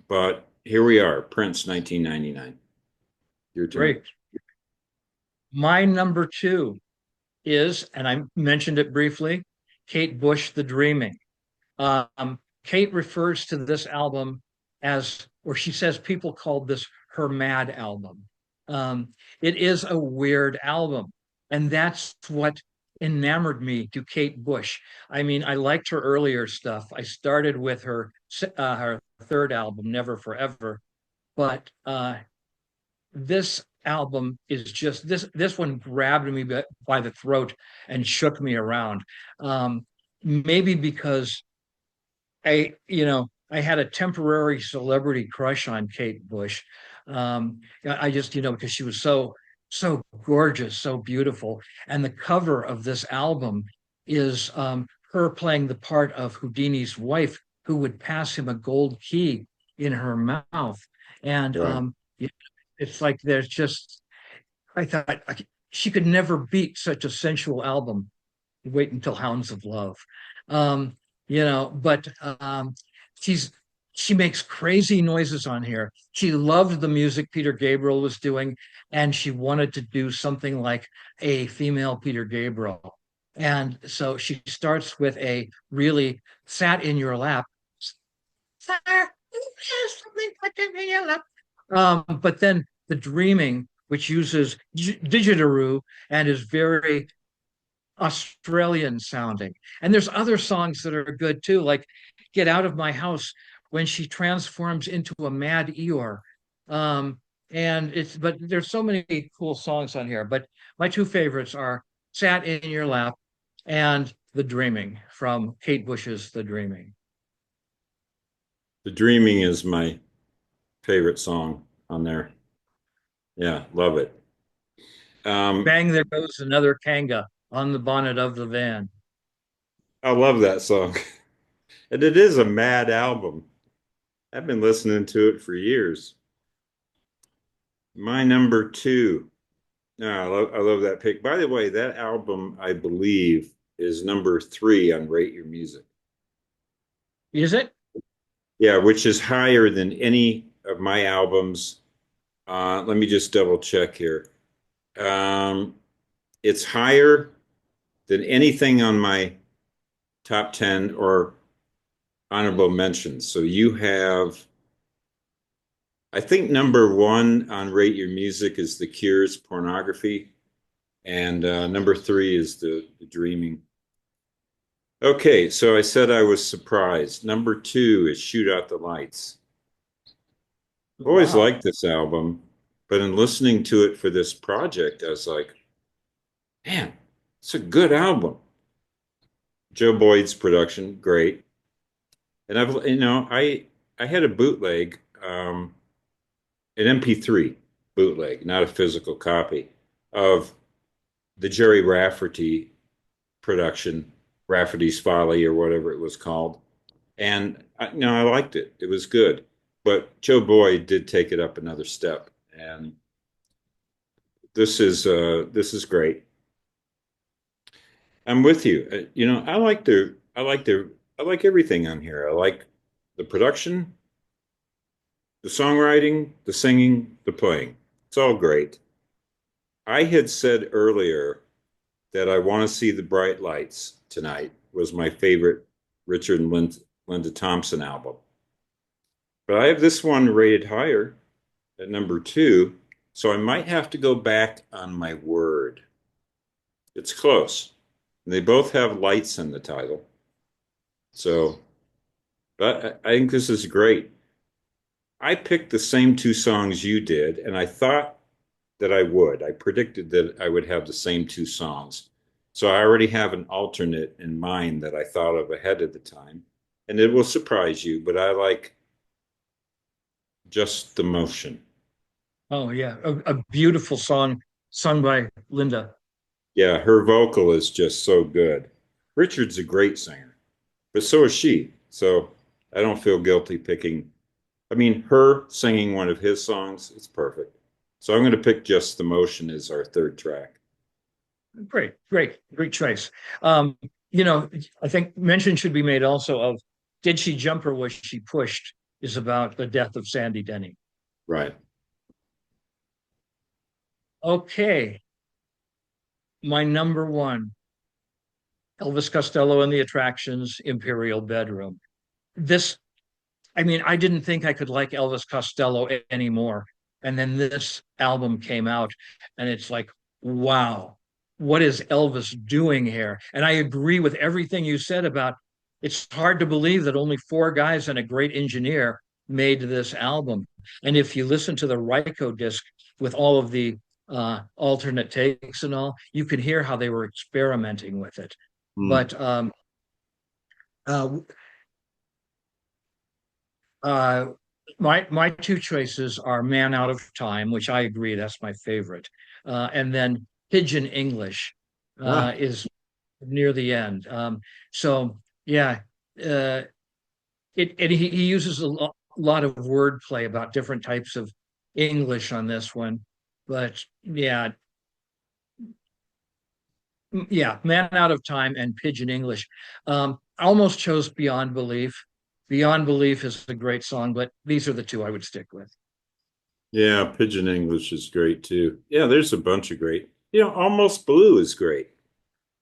but here we are, Prince 1999. Your turn. Great. My number two is, and I mentioned it briefly, Kate Bush, The Dreaming. Kate refers to this album as, or she says people called this her mad album. It is a weird album, and that's what enamored me to Kate Bush. I mean, I liked her earlier stuff. I started with her third album, Never Forever, but this album is just this one grabbed me by the throat and shook me around. Maybe because I had a temporary celebrity crush on Kate Bush. I just, because she was so gorgeous, so beautiful. And the cover of this album is her playing the part of Houdini's wife, who would pass him a gold key in her mouth. And Right. it's like there's just, I thought she could never beat such a sensual album. Wait until Hounds of Love. Um, but she's she makes crazy noises on here. She loved the music Peter Gabriel was doing, and she wanted to do something like a female Peter Gabriel. And so she starts with a really sat in your lap. Sir, something put in your lap. But then the dreaming, which uses didgeridoo and is very Australian sounding. And there's other songs that are good too, like Get Out of My House when she transforms into a mad Eeyore. Um, but there's so many cool songs on here. But my two favorites are Sat in Your Lap and The Dreaming from Kate Bush's The Dreaming. The Dreaming is my favorite song on there. Yeah, love it. Um, Bang, there goes another Kanga on the bonnet of the van. I love that song. And it is a mad album. I've been listening to it for years. My number two. No, I love that pick. By the way, that album, I believe, is number three on Rate Your Music. Is it? Yeah, which is higher than any of my albums. Let me just double check here. Um, it's higher than anything on my top 10 or honorable mentions. So you have, I think number one on Rate Your Music is The Cure's Pornography, and number three is the Dreaming. Okay, so I said I was surprised. Number two is Shoot Out the Lights. I've always Wow. liked this album, but in listening to it for this project, I was like, man, it's a good album. Joe Boyd's production, great. And I had a bootleg, an MP3 bootleg, not a physical copy of the Jerry Rafferty production, Rafferty's Folly or whatever it was called. And I liked it. It was good. But Joe Boyd did take it up another step. And this is great. I'm with you. I like everything on here. I like the production, the songwriting, the singing, the playing. It's all great. I had said earlier that I want to see the Bright Lights tonight was my favorite Richard and Linda Thompson album. But I have this one rated higher at number two, so I might have to go back on my word. It's close. And they both have lights in the title. So, but I think this is great. I picked the same two songs you did, and I thought that I would. I predicted that I would have the same two songs. So I already have an alternate in mind that I thought of ahead of the time. And it will surprise you, but I like just the motion. Oh yeah, a beautiful song sung by Linda. Yeah, her vocal is just so good. Richard's a great singer, but so is she. So I don't feel guilty picking. I mean, her singing one of his songs, it's perfect. So I'm going to pick Just the Motion as our third track. Great, great choice. Um, I think mention should be made also of Did She Jump or Was She Pushed is about the death of Sandy Denny. Right. Okay, my number one, Elvis Costello and the Attractions, Imperial Bedroom. This I mean, I didn't think I could like Elvis Costello anymore. And then this album came out, and it's like, wow, what is Elvis doing here? And I agree with everything you said about it's hard to believe that only four guys and a great engineer made this album. And if you listen to the Ryko disc with all of the alternate takes and all, you can hear how they were experimenting with it. Mm. But uh, Uh, my two choices are Man Out of Time, which I agree that's my favorite, and then Pigeon English Ah, is near the end. So yeah, uh, he uses lot of wordplay about different types of English on this one, but yeah, Man Out of Time and Pigeon English. I almost chose Beyond Belief. Beyond Belief is a great song, but these are the two I would stick with. yeah, Pigeon English is great too. Yeah, there's a bunch of great. Almost Blue is great.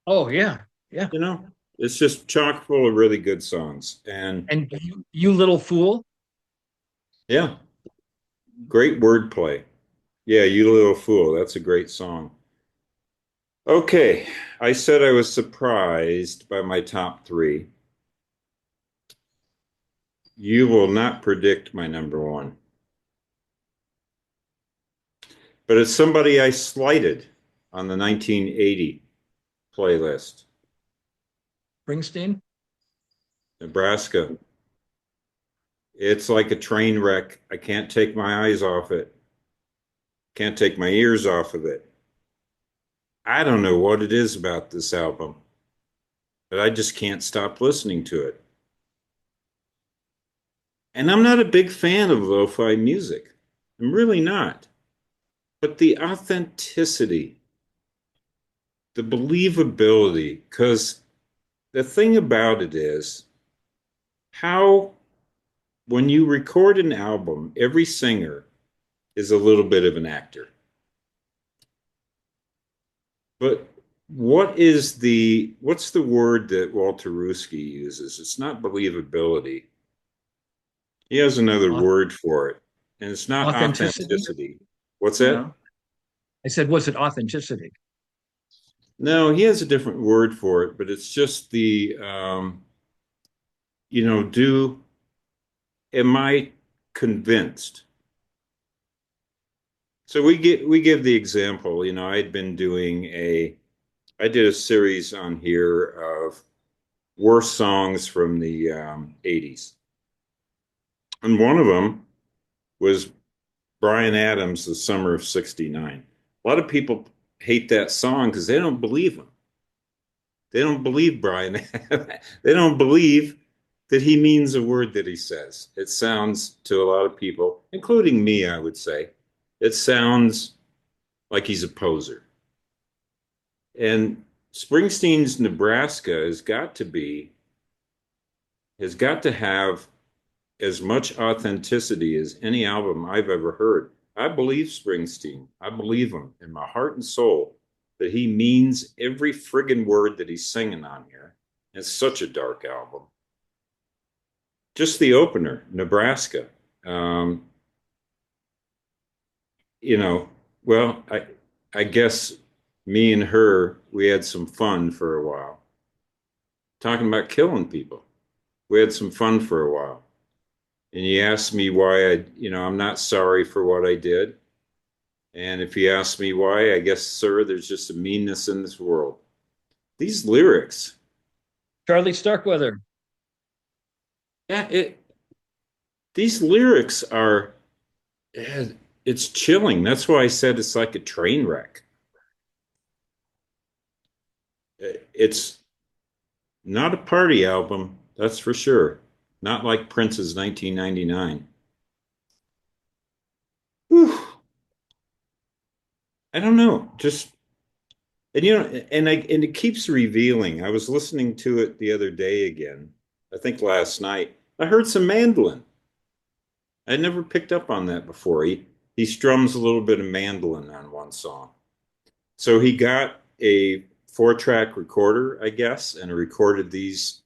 Oh yeah, yeah. You know, it's just chock full of really good songs. And And you little fool. yeah, great wordplay. Yeah, You Little Fool. That's a great song. Okay, I said I was surprised by my top three. You will not predict my number one, but it's somebody I slighted on the 1980 playlist, Springsteen. Nebraska. It's like a train wreck. I can't take my eyes off it, can't take my ears off of it. I don't know what it is about this album, but I just can't stop listening to it. And I'm not a big fan of lo-fi music. I'm really not. But the authenticity, the believability, because the thing about it is how, when you record an album, every singer is a little bit of an actor. But what's the word that Walter Ruski uses? It's not believability. He has another word for it, and it's not Authenticity. authenticity. What's that? No, I said, was it authenticity? No, he has a different word for it, but it's just do am I convinced? So we give the example, I did a series on here of worst songs from the 80s. And one of them was Bryan Adams' The Summer of '69. A lot of people hate that song because they don't believe him. They don't believe Brian. They don't believe that he means a word that he says. It sounds to a lot of people, including me, I would say, it sounds like he's a poser. And Springsteen's Nebraska has got to have as much authenticity as any album I've ever heard. I believe Springsteen. I believe him in my heart and soul that he means every friggin' word that he's singing on here. It's such a dark album. Just the opener, Nebraska. Um, you know, well, I guess me and her, we had some fun for a while, talking about killing people. We had some fun for a while. And he asked me why I'm not sorry for what I did. And if you ask me why, I guess, sir, there's just a meanness in this world. these lyrics, Charlie Starkweather. yeah, these lyrics are, eh, it's chilling. That's why I said it's like a train wreck. It's not a party album, that's for sure. Not like Prince's 1999. Whew, I don't know. Just and and it keeps revealing. I was listening to it the other day again. I think last night. I heard some mandolin. I'd never picked up on that before. He strums a little bit of mandolin on one song. So he got a 4-track recorder, I guess, and recorded these.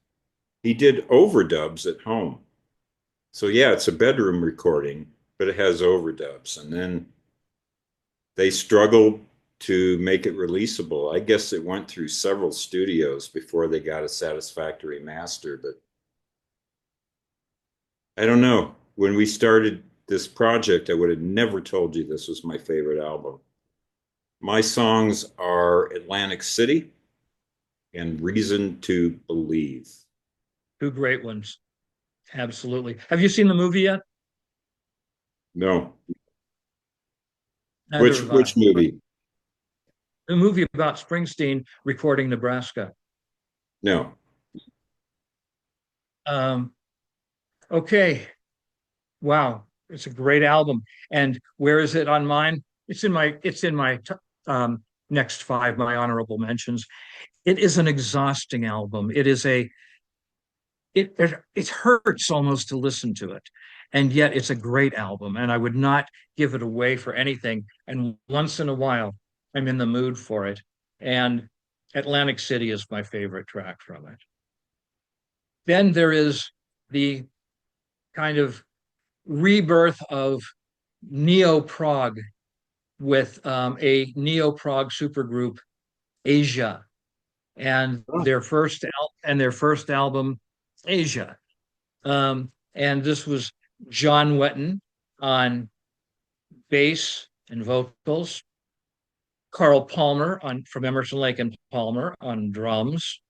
He did overdubs at home. So yeah, it's a bedroom recording, but it has overdubs. And then they struggled to make it releasable. I guess it went through several studios before they got a satisfactory master, but I don't know. When we started this project, I would have never told you this was my favorite album. My songs are Atlantic City and Reason to Believe. Two great ones. Absolutely. Have you seen the movie yet? No. Neither have Which I. movie? The movie about Springsteen recording Nebraska. No. Um, okay. Wow. It's a great album. And where is it on mine? It's in my next five, my honorable mentions. It is an exhausting album. It hurts almost to listen to it. And yet it's a great album. And I would not give it away for anything. And once in a while, I'm in the mood for it. And Atlantic City is my favorite track from it. Then there is the kind of rebirth of neo prog with a neo prog supergroup, Asia, and Oh, their first album, Asia. And this was John Wetton on bass and vocals, Carl Palmer on from Emerson Lake and Palmer on drums,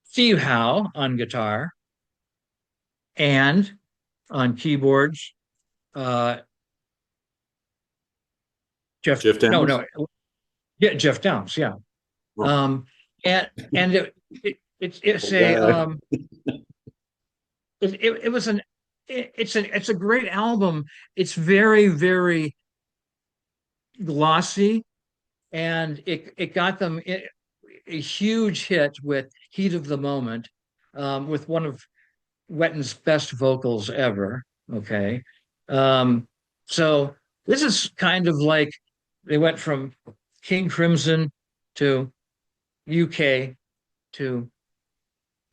Steve Howe on guitar, and on keyboards, uh, Jeff. Jeff No, Downs? no, yeah, Jeff Downs. Yeah. Oh, Um, and it's oh, a God. it was an it's a great album. It's very very glossy, and it got them a huge hit with "Heat of the Moment," with one of Wetton's best vocals ever. Okay, um, so this is kind of like they went from King Crimson to UK to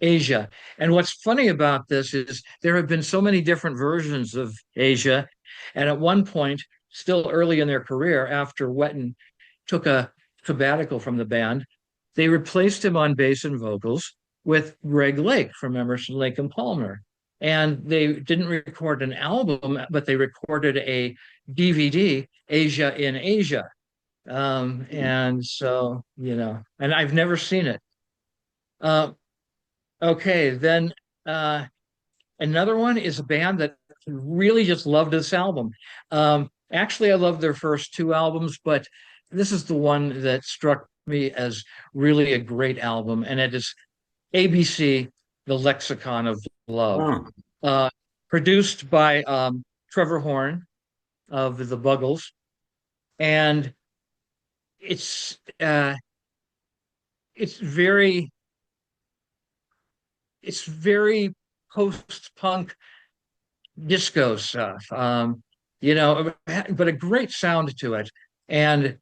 Asia. And what's funny about this is there have been so many different versions of Asia. And at one point, still early in their career, after Wetton took a sabbatical from the band, they replaced him on bass and vocals with Greg Lake from Emerson, Lake and Palmer. And they didn't record an album, but they recorded a DVD, Asia in Asia. And so, and I've never seen it. Uh, Okay, then uh, another one is a band that really just loved this album. Actually, I love their first two albums, but this is the one that struck me as really a great album, and it is ABC, The Lexicon of Love, Oh, uh, produced by Trevor Horn of the Buggles, and it's uh, it's very it's very post-punk disco stuff. But a great sound to it. And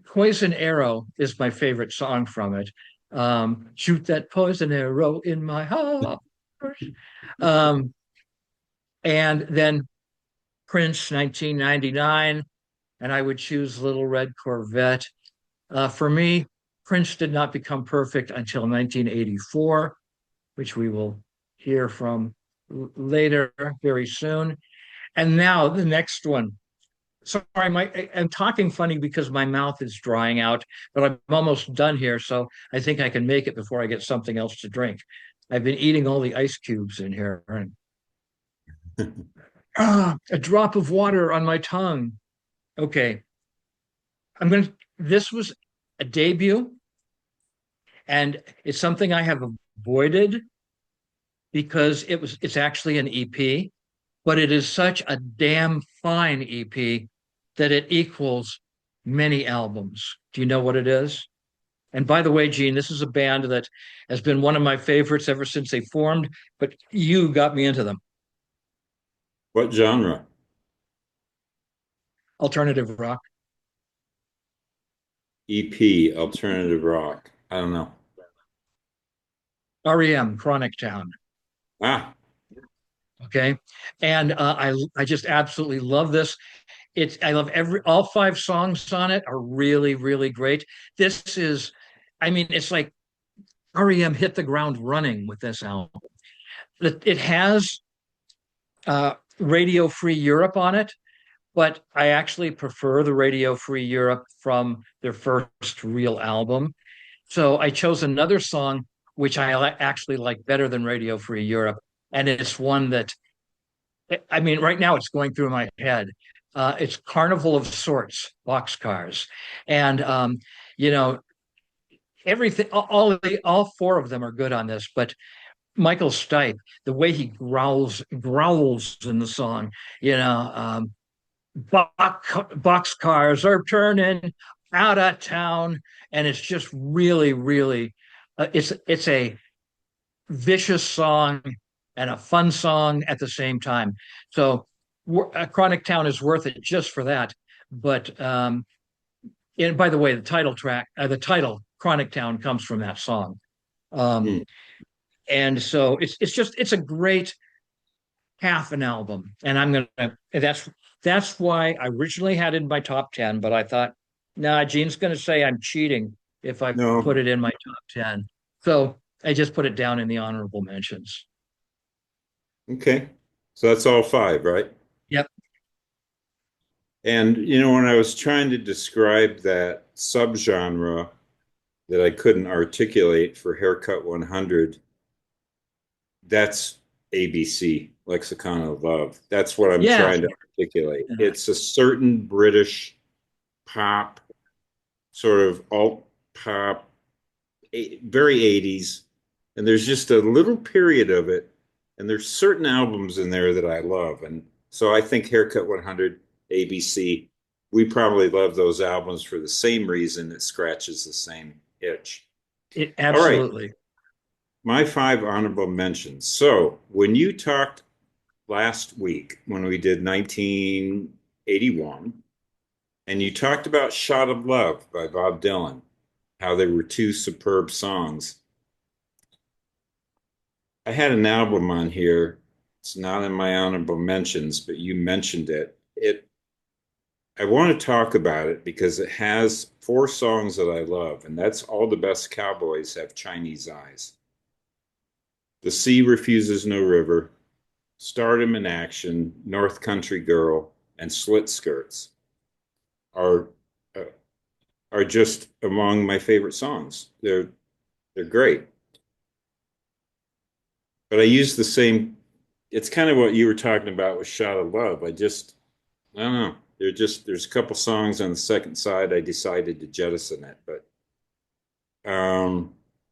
Poison Arrow is my favorite song from it. Shoot that poison arrow in my heart. Um, and then Prince, 1999, and I would choose Little Red Corvette. For me, Prince did not become perfect until 1984, which we will hear from later very soon. And now the next one. Sorry, I'm talking funny because my mouth is drying out, but I'm almost done here, so I think I can make it before I get something else to drink. I've been eating all the ice cubes in here, and a drop of water on my tongue. Okay, This was a debut, and it's something I have avoided because it's actually an EP, but it is such a damn fine EP that it equals many albums. Do you know what it is? And by the way, Gene, this is a band that has been one of my favorites ever since they formed, but you got me into them. What genre? Alternative rock. EP, alternative rock. I don't know. REM, Chronic Town. Ah, Okay. And I just absolutely love this. I love all five songs on it are really, really great. This is, I mean, it's like REM hit the ground running with this album. It has Radio Free Europe on it, but I actually prefer the Radio Free Europe from their first real album. So I chose another song which actually like better than Radio Free Europe, and it's one that I mean, right now it's going through my head. It's Carnival of Sorts, Boxcars, and you know everything. All four of them are good on this, but Michael Stipe, the way he growls in the song, you know, boxcars are turning out of town, and it's just really, really, it's a vicious song and a fun song at the same time. So, Chronic Town is worth it just for that. But and by the way, the title Chronic Town comes from that song. Um, hmm. and so it's a great half an album, and that's why I originally had it in my top 10, but I thought, nah, Gene's going to say I'm cheating if I put No. it in my top 10. So I just put it down in the honorable mentions. Okay. So that's all five, right? Yep. And when I was trying to describe that subgenre that I couldn't articulate for Haircut 100, that's ABC, Lexicon of Love. That's what I'm Yeah. trying to articulate. It's a certain British pop, sort of alt pop, very 80s. And there's just a little period of it. And there's certain albums in there that I love. And so I think Haircut 100, ABC, we probably love those albums for the same reason. It scratches the same itch. All right, Absolutely. my five honorable mentions. So when you talked last week, when we did 1981, and you talked about Shot of Love by Bob Dylan, how they were two superb songs. I had an album on here. It's not in my honorable mentions, but you mentioned it. I want to talk about it because it has four songs that I love, and that's All the Best Cowboys Have Chinese Eyes. The Sea Refuses No River, Stardom in Action, North Country Girl, and Slit Skirts are uh, are just among my favorite songs. They're great. But I use the same. It's kind of what you were talking about with Shot of Love. I don't know. There's a couple songs on the second side I decided to jettison it, but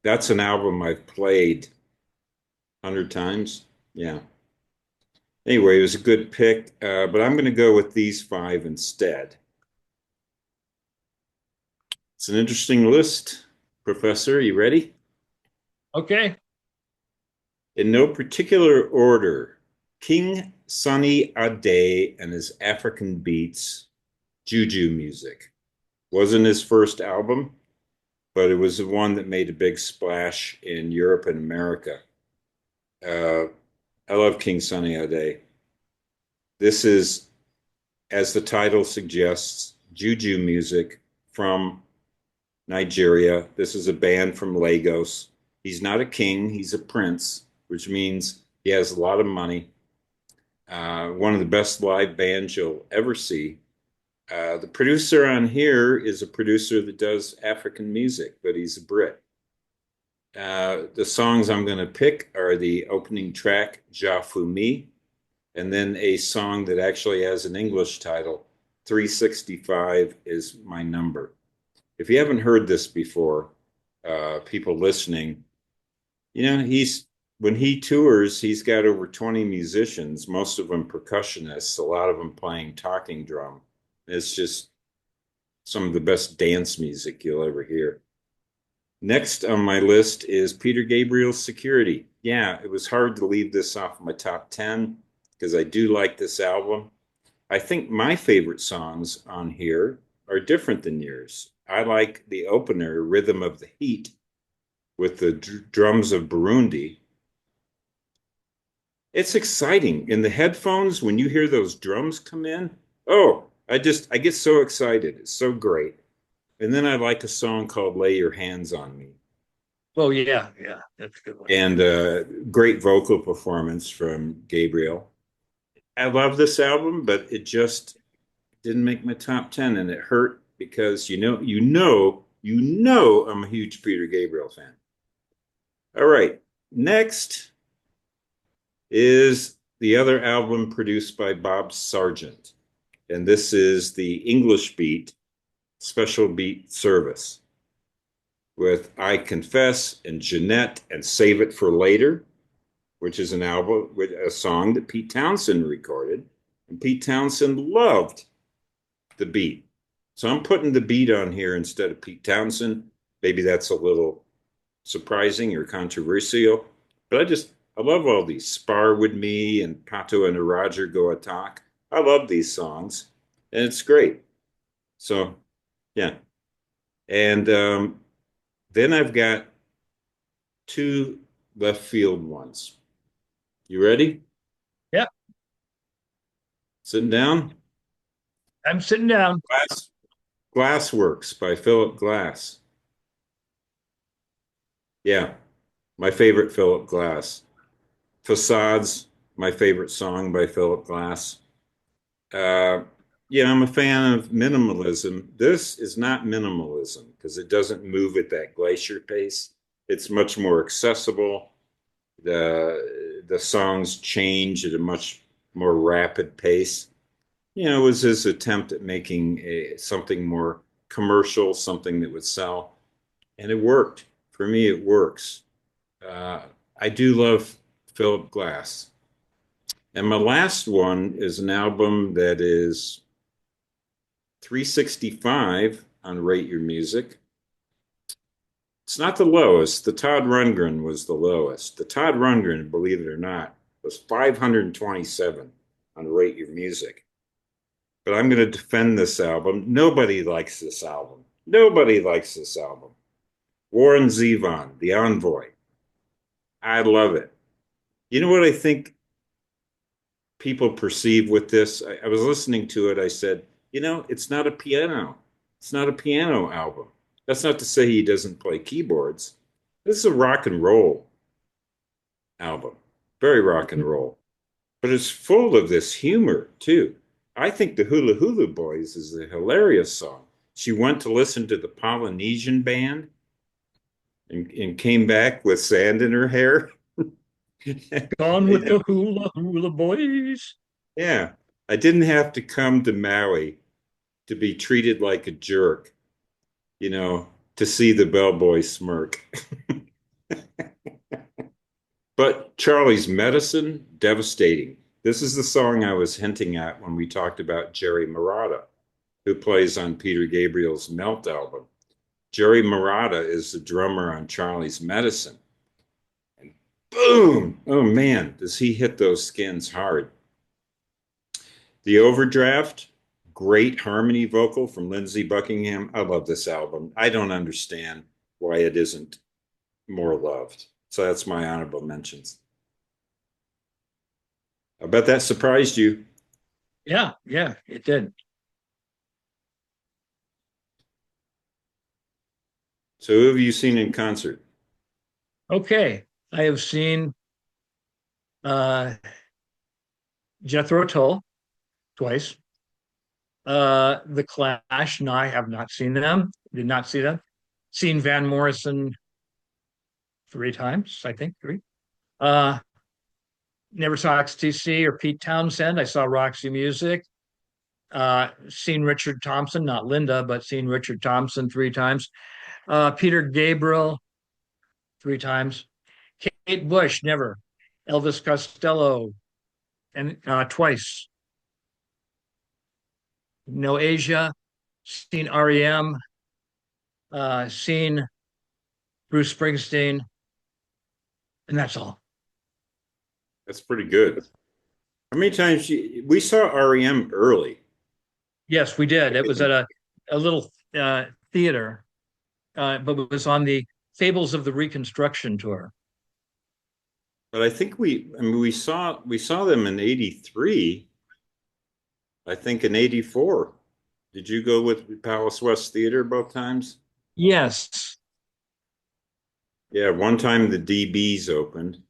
that's an album I've played 100 times. Yeah. Anyway, it was a good pick, but I'm going to go with these five instead. It's an interesting list, Professor. You ready? Okay. In no particular order, King Sunny Ade and his African beats, Juju Music. Wasn't his first album, but it was the one that made a big splash in Europe and America. Uh, I love King Sunny Ade. This is, as the title suggests, Juju music from Nigeria. This is a band from Lagos. He's not a king, he's a prince, which means he has a lot of money. One of the best live bands you'll ever see. The producer on here is a producer that does African music, but he's a Brit. The songs I'm going to pick are the opening track, Ja Fumi, and then a song that actually has an English title, 365 is my number. If you haven't heard this before, people listening, he's when he tours, he's got over 20 musicians, most of them percussionists, a lot of them playing talking drum. It's just some of the best dance music you'll ever hear. Next on my list is Peter Gabriel's Security. Yeah, it was hard to leave this off my top 10 because I do like this album. I think my favorite songs on here are different than yours. I like the opener, Rhythm of the Heat, with the drums of Burundi. It's exciting. In the headphones, when you hear those drums come in, oh, I get so excited. It's so great. And then I like a song called Lay Your Hands on Me. Oh yeah, yeah, that's a good one. And great vocal performance from Gabriel. I love this album, but it just didn't make my top 10 and it hurt because I'm a huge Peter Gabriel fan. All right. Next is the other album produced by Bob Sargent. And this is the English Beat Special Beat Service with I Confess and Jeanette and Save It for Later, which is an album with a song that Pete Townsend recorded. And Pete Townsend loved the beat. So I'm putting the beat on here instead of Pete Townsend. Maybe that's a little surprising or controversial, but I love all these. Spar with Me and Pato and Roger Go Attack. I love these songs, and it's great. So yeah, and then I've got two left field ones. You ready? Yeah, Sitting down. I'm sitting down. Glassworks by Philip Glass. Yeah, my favorite Philip Glass. Facades, my favorite song by Philip Glass. Uh, yeah, I'm a fan of minimalism. This is not minimalism because it doesn't move at that glacier pace. It's much more accessible. The songs change at a much more rapid pace. It was his attempt at making something more commercial, something that would sell, and it worked. For me, it works. Uh, I do love Philip Glass. And my last one is an album that is 365 on Rate Your Music. It's not the lowest. The Todd Rundgren was the lowest. The Todd Rundgren, believe it or not, was 527 on Rate Your Music. But I'm going to defend this album. Nobody likes this album. Nobody likes this album. Warren Zevon, The Envoy. I love it. You know what I think people perceive with this? I was listening to it. I said, it's not a piano. It's not a piano album. That's not to say he doesn't play keyboards. This is a rock and roll album, very rock and roll, but it's full of this humor too. I think the Hula Hula Boys is a hilarious song. She went to listen to the Polynesian band and came back with sand in her hair. Gone with the hula hula boys. Yeah, I didn't have to come to Maui to be treated like a jerk, to see the bellboy smirk. But Charlie's Medicine, devastating. This is the song I was hinting at when we talked about Jerry Marotta, who plays on Peter Gabriel's Melt album. Jerry Marotta is the drummer on Charlie's Medicine. And boom! Oh man, does he hit those skins hard. The Overdraft, great harmony vocal from Lindsey Buckingham. I love this album. I don't understand why it isn't more loved. So that's my honorable mentions. I bet that surprised you. Yeah, yeah, it did. So who have you seen in concert? Okay, I have seen uh, Jethro Tull twice. The Clash. No, I have not seen them. Did not see them. Seen Van Morrison three times, I think three. Uh, Never saw XTC or Pete Townsend. I saw Roxy Music. Seen Richard Thompson, not Linda, but seen Richard Thompson three times. Peter Gabriel three times. Kate Bush, never. Elvis Costello, and twice. No Asia. Seen REM. Seen Bruce Springsteen, and that's all. That's pretty good. How many times we saw REM early? Yes, we did. It was at a little theater, but it was on the Fables of the Reconstruction tour. But I think I mean, we saw them in '83. I think in '84. Did you go with Palace West Theater both times? Yes. Yeah, one time the DBs opened.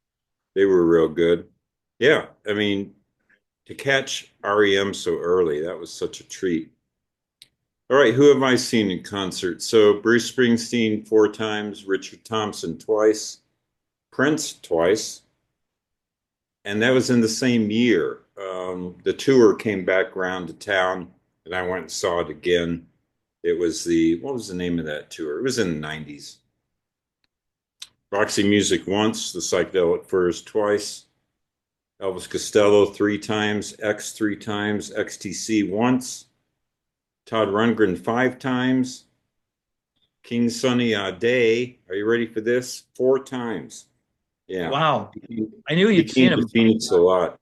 They were real good. Yeah, I mean, to catch REM so early, that was such a treat. All right, who have I seen in concert? So Bruce Springsteen four times, Richard Thompson twice, Prince twice, and that was in the same year. The tour came back around to town, and I went and saw it again. It was what was the name of that tour? It was in the '90s. Roxy Music once, the Psychedelic Furs twice, Elvis Costello three times, X three times, XTC once, Todd Rundgren five times, King Sunny Ade. Are you ready for this? Four times. Yeah, Wow. he I knew he you'd seen came to him. Phoenix a lot.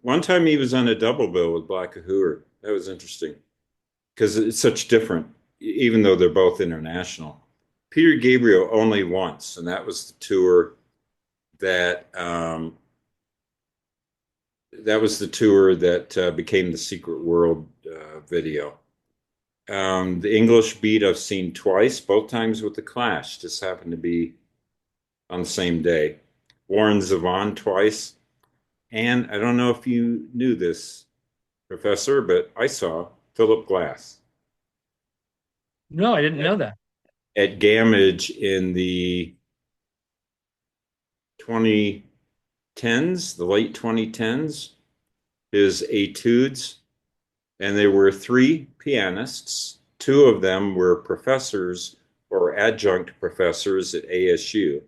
One time he was on a double bill with Black Kahuna. That was interesting because it's such different, even though they're both international. Peter Gabriel only once, and that was the tour that became the Secret World video. The English Beat I've seen twice, both times with the Clash. Just happened to be on the same day. Warren Zevon twice, and I don't know if you knew this, Professor, but I saw Philip Glass No, I didn't at, know that. at Gamage in the 2010s, the late 2010s. His etudes, and there were three pianists. Two of them were professors or adjunct professors at ASU,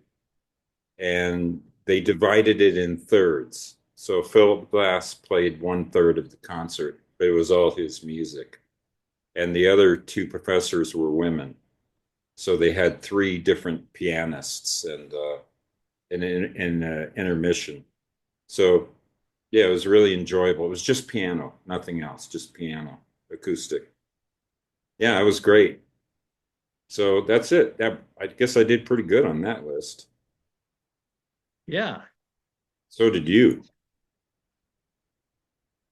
and they divided it in thirds. So Philip Glass played one third of the concert, but it was all his music. And the other two professors were women. So they had three different pianists and intermission. So yeah, it was really enjoyable. It was just piano, nothing else, just piano, acoustic. Yeah, it was great. So that's it. I guess I did pretty good on that list. Yeah. So did you.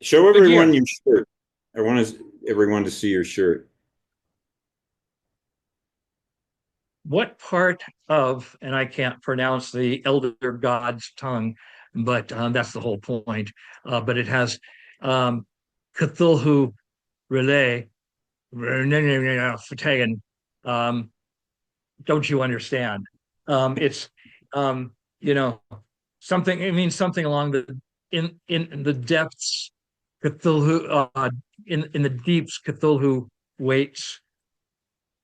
Show Good year. everyone your shirt. I want everyone to see your shirt. What part of, and I can't pronounce the elder god's tongue, but that's the whole point. But it has um, Cthulhu relay, Fatagan. Um, don't you understand? It's you know something. It means something along the in the depths. Cthulhu in the deeps. Cthulhu waits,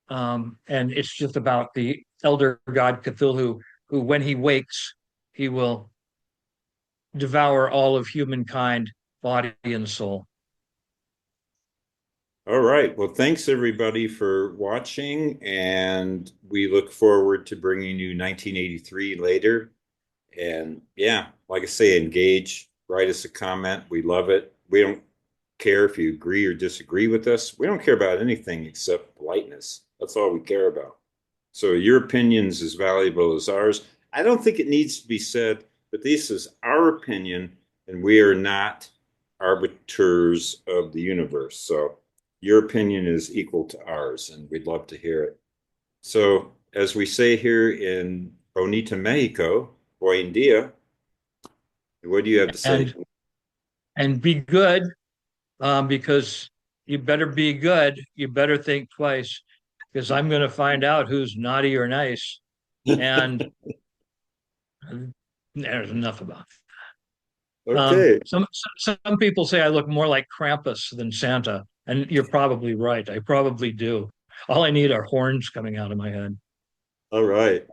and it's just about the elder god Cthulhu, who, when he wakes, he will devour all of humankind, body and soul. All right. Well, thanks everybody for watching, and we look forward to bringing you 1983 later. And yeah, like I say, engage, write us a comment. We love it. We don't care if you agree or disagree with us. We don't care about anything except politeness. That's all we care about. So your opinion's as valuable as ours. I don't think it needs to be said, but this is our opinion, and we are not arbiters of the universe. So your opinion is equal to ours, and we'd love to hear it. So, as we say here in Bonita, Mexico, buen dia. What do you have to say? And be good, because you better be good. You better think twice because I'm going to find out who's naughty or nice. And there's enough about it. Okay. Some people say I look more like Krampus than Santa, and you're probably right. I probably do. All I need are horns coming out of my head. All right.